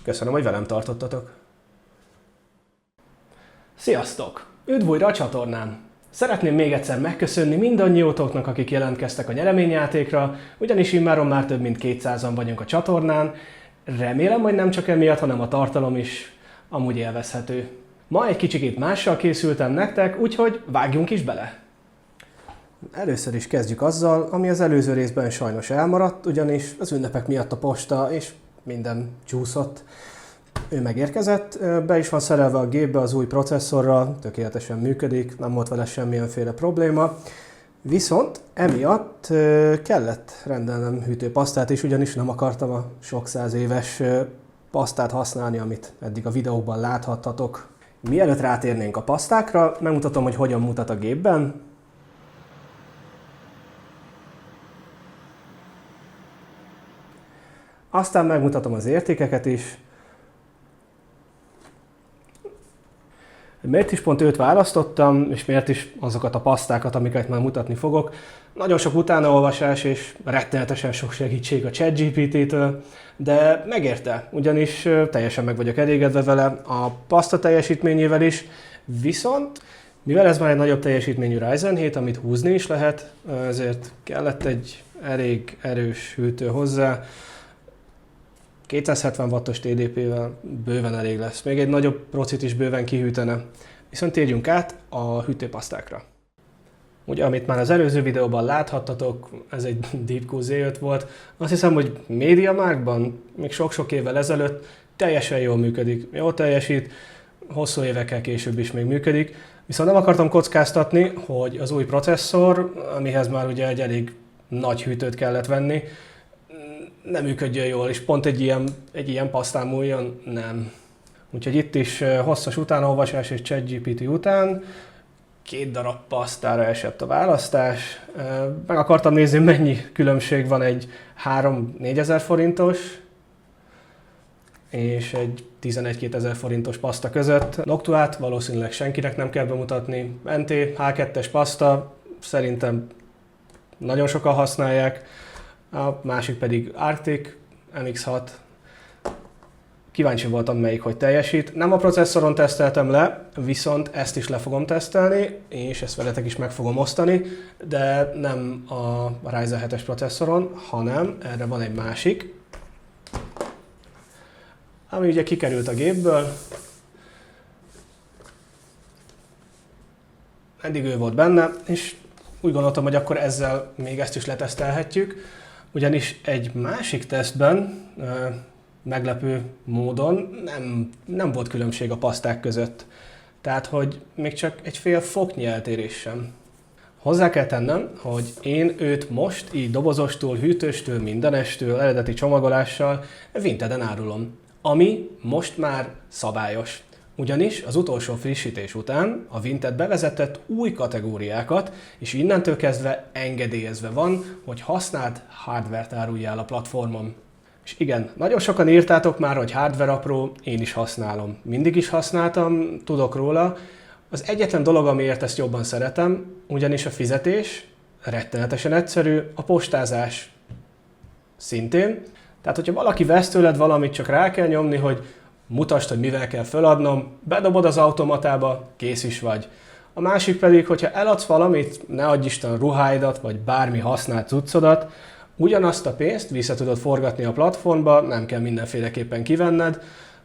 Köszönöm, hogy velem tartottatok. Sziasztok! Üdv újra a csatornán! Szeretném még egyszer megköszönni mindannyiótoknak, akik jelentkeztek a nyereményjátékra, ugyanis immáron már több mint 200-an vagyunk a csatornán. Remélem, hogy nem csak emiatt, hanem a tartalom is amúgy élvezhető. Ma egy kicsikét mással készültem nektek, úgyhogy vágjunk is bele! Először is kezdjük azzal, ami az előző részben sajnos elmaradt, ugyanis az ünnepek miatt a posta és minden csúszott. Ő megérkezett, be is van szerelve a gépbe az új processzorral, tökéletesen működik, nem volt vele semmilyenféle probléma. Viszont emiatt kellett rendelnem hűtőpasztát is, ugyanis nem akartam a sok száz éves pasztát használni, amit eddig a videóban láthattatok. Mielőtt rátérnénk a pasztákra, megmutatom, hogy hogyan mutat a gépben. Aztán megmutatom az értékeket is. Miért is pont őt választottam, és miért is azokat a pasztákat, amiket már mutatni fogok. Nagyon sok utánaolvasás és rettenetesen sok segítség a ChatGPT-től, de megérte, ugyanis teljesen meg vagyok elégedve vele, a paszta teljesítményével is, viszont mivel ez már egy nagyobb teljesítményű Ryzen 7, amit húzni is lehet, ezért kellett egy elég erős hűtő hozzá. 270 wattos TDP-vel bőven elég lesz. Még egy nagyobb procit is bőven kihűtene. Viszont térjünk át a hűtőpasztákra. Ugye, amit már az előző videóban láthattatok, ez egy Deepcool Z5 volt. Azt hiszem, hogy MediaMarktban még sok-sok évvel ezelőtt teljesen jól működik. Jól teljesít, hosszú évekkel később is még működik. Viszont nem akartam kockáztatni, hogy az új processzor, amihez már ugye egy elég nagy hűtőt kellett venni, nem működjön jól, és pont egy ilyen pasztán múljon, nem. Úgyhogy itt is hosszas utánolvasás és ChatGPT után 2 darab pasztára esett a választás. Meg akartam nézni, mennyi különbség van egy 3-4 ezer forintos és egy 11-2 ezer forintos paszta között. Noctuát valószínűleg senkinek nem kell bemutatni. NT H2-es paszta szerintem nagyon sokan használják. A másik pedig Arctic MX6. Kíváncsi voltam, melyik hogy teljesít. Nem a processzoron teszteltem le, viszont ezt is le fogom tesztelni, és ezt veletek is meg fogom osztani, de nem a Ryzen 7-es processzoron, hanem erre van egy másik, ami ugye kikerült a gépből. Eddig ő volt benne, és úgy gondoltam, hogy akkor ezzel még ezt is letesztelhetjük. Ugyanis egy másik tesztben meglepő módon nem volt különbség a paszták között. Tehát, hogy még csak egy fél foknyi eltérés sem. Hozzá kell tennem, hogy én őt most így dobozostól, hűtőstől, mindenestől, eredeti csomagolással Vinteden árulom. Ami most már szabályos. Ugyanis az utolsó frissítés után a Vinted bevezetett új kategóriákat, és innentől kezdve engedélyezve van, hogy használt hardvert áruljál a platformon. És igen, nagyon sokan írtátok már, hogy hardware apró, én is használom. Mindig is használtam, tudok róla. Az egyetlen dolog, amiért ezt jobban szeretem, ugyanis a fizetés rettenetesen egyszerű, a postázás szintén. Tehát, hogyha valaki vesz tőled valamit, csak rá kell nyomni, hogy mutasd, hogy mivel kell feladnom, bedobod az automatába, kész is vagy. A másik pedig, hogyha eladsz valamit, ne adj Isten ruháidat, vagy bármi használt cuccodat, ugyanazt a pénzt vissza tudod forgatni a platformba, nem kell mindenféleképpen kivenned,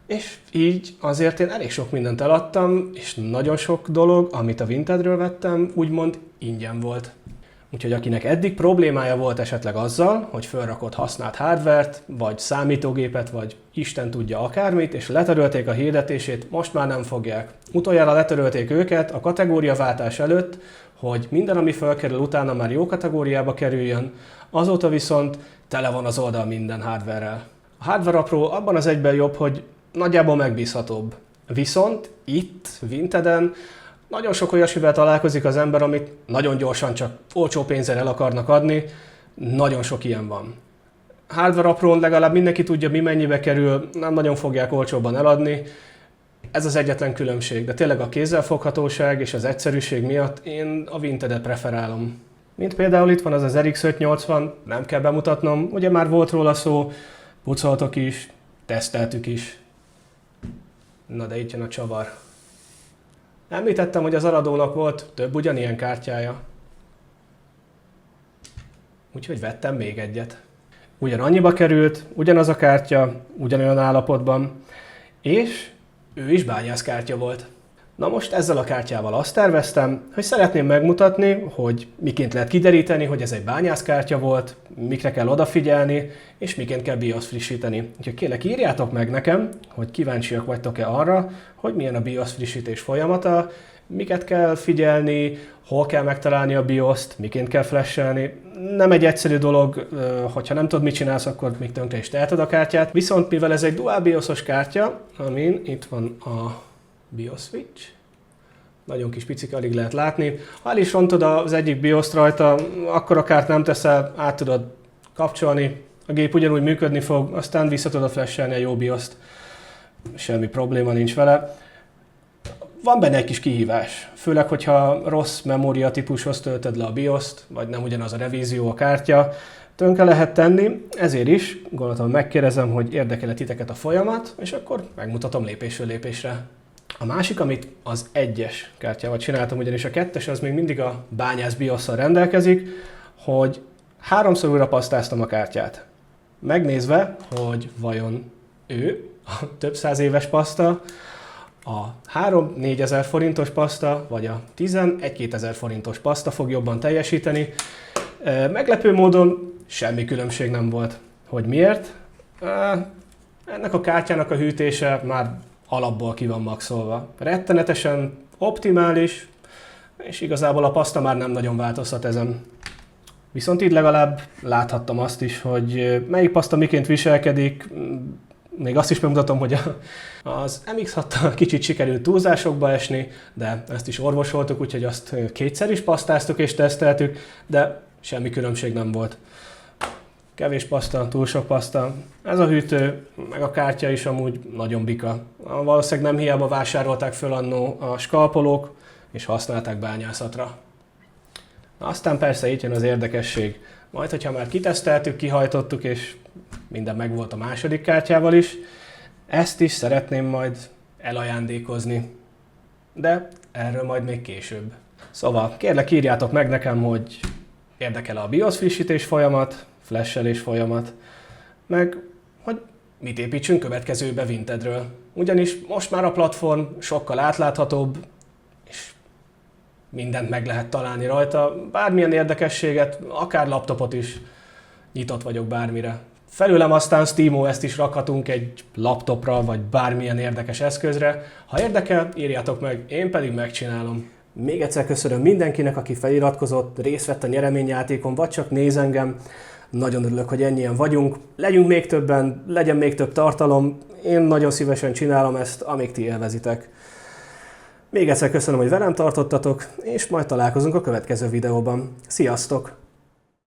és így azért én elég sok mindent eladtam, és nagyon sok dolog, amit a Vintedről vettem, úgymond ingyen volt. Úgyhogy akinek eddig problémája volt esetleg azzal, hogy felrakott használt hardvert, vagy számítógépet, vagy Isten tudja akármit, és letörölték a hirdetését, most már nem fogják. Utoljára letörölték őket a kategóriaváltás előtt, hogy minden, ami felkerül utána már jó kategóriába kerüljön, azóta viszont tele van az oldal minden hardverrel. A Hardware Apro abban az egyben jobb, hogy nagyjából megbízhatóbb. Viszont itt, Vinteden, nagyon sok olyasmivel találkozik az ember, amit nagyon gyorsan csak olcsó pénzzel el akarnak adni. Nagyon sok ilyen van. Hardware Apron legalább mindenki tudja, mi mennyibe kerül, nem nagyon fogják olcsóbban eladni. Ez az egyetlen különbség, de tényleg a kézzelfoghatóság és az egyszerűség miatt én a Vintedet preferálom. Mint például itt van az RX580, nem kell bemutatnom, ugye már volt róla szó, pucoltok is, teszteltük is. Na de itt jön a csavar. Említettem, hogy az Aradónak volt több ugyanilyen kártyája. Úgyhogy vettem még egyet. Ugyanannyiba került, ugyanaz a kártya, ugyanolyan állapotban, és ő is bányászkártya volt. Na most ezzel a kártyával azt terveztem, hogy szeretném megmutatni, hogy miként lehet kideríteni, hogy ez egy bányászkártya volt, mikre kell odafigyelni, és miként kell BIOS frissíteni. Úgyhogy kérlek, írjátok meg nekem, hogy kíváncsiak vagytok-e arra, hogy milyen a BIOS frissítés folyamata, miket kell figyelni, hol kell megtalálni a BIOS-t, miként kell flashelni. Nem egy egyszerű dolog, hogyha nem tudod, mit csinálsz, akkor még tönkre is teheted a kártyát. Viszont mivel ez egy dual BIOS-os kártya, amin itt van a BIOS switch, nagyon kis picik, alig lehet látni. Ha el is rontod az egyik BIOS-t rajta, akkor a kárt nem teszel, át tudod kapcsolni, a gép ugyanúgy működni fog, aztán vissza tudod flashelni a jó BIOS-t. Semmi probléma nincs vele. Van benne egy kis kihívás, főleg, hogyha rossz memória típushoz töltöd le a BIOS-t, vagy nem ugyanaz a revízió a kártya, tönkre lehet tenni, ezért is gondoltam, megkérdezem, hogy érdekel-e titeket a folyamat, és akkor megmutatom lépésről lépésre. A másik, amit az 1-es kártyával csináltam, ugyanis a 2-es az még mindig a bányász BIOS-szal rendelkezik, hogy 3-szor újra pasztáztam a kártyát. Megnézve, hogy vajon ő, a több száz éves paszta, a 3-4 ezer forintos paszta, vagy a 11-2 ezer forintos paszta fog jobban teljesíteni. Meglepő módon semmi különbség nem volt. Hogy miért? Ennek a kártyának a hűtése már alapból ki van maxolva. Rettenetesen optimális, és igazából a paszta már nem nagyon változtat ezen. Viszont így legalább láthattam azt is, hogy melyik paszta miként viselkedik. Még azt is megmutatom, hogy az MX-6-tal kicsit sikerült túlzásokba esni, de ezt is orvosoltuk, úgyhogy azt kétszer is pasztáztuk és teszteltük, de semmi különbség nem volt. Kevés paszta, túl sok paszta. Ez a hűtő, meg a kártya is amúgy nagyon bika. Valószínűleg nem hiába vásárolták föl annó a skalpolók, és használták bányászatra. Aztán persze itt jön az érdekesség. Majd, hogyha már kiteszteltük, kihajtottuk, és minden megvolt a második kártyával is, ezt is szeretném majd elajándékozni. De erről majd még később. Szóval kérlek, írjátok meg nekem, hogy érdekel-e a BIOS frissítés folyamat, flashelés folyamat, meg hogy mit építsünk következőbe Vintedről. Ugyanis most már a platform sokkal átláthatóbb, és mindent meg lehet találni rajta, bármilyen érdekességet, akár laptopot is, nyitott vagyok bármire. Felőlem aztán SteamOS-t is rakhatunk egy laptopra, vagy bármilyen érdekes eszközre. Ha érdekel, írjátok meg, én pedig megcsinálom. Még egyszer köszönöm mindenkinek, aki feliratkozott, részt vett a nyereményjátékon, vagy csak néz engem. Nagyon örülök, hogy ennyien vagyunk. Legyünk még többen, legyen még több tartalom. Én nagyon szívesen csinálom ezt, amíg ti élvezitek. Még egyszer köszönöm, hogy velem tartottatok, és majd találkozunk a következő videóban. Sziasztok!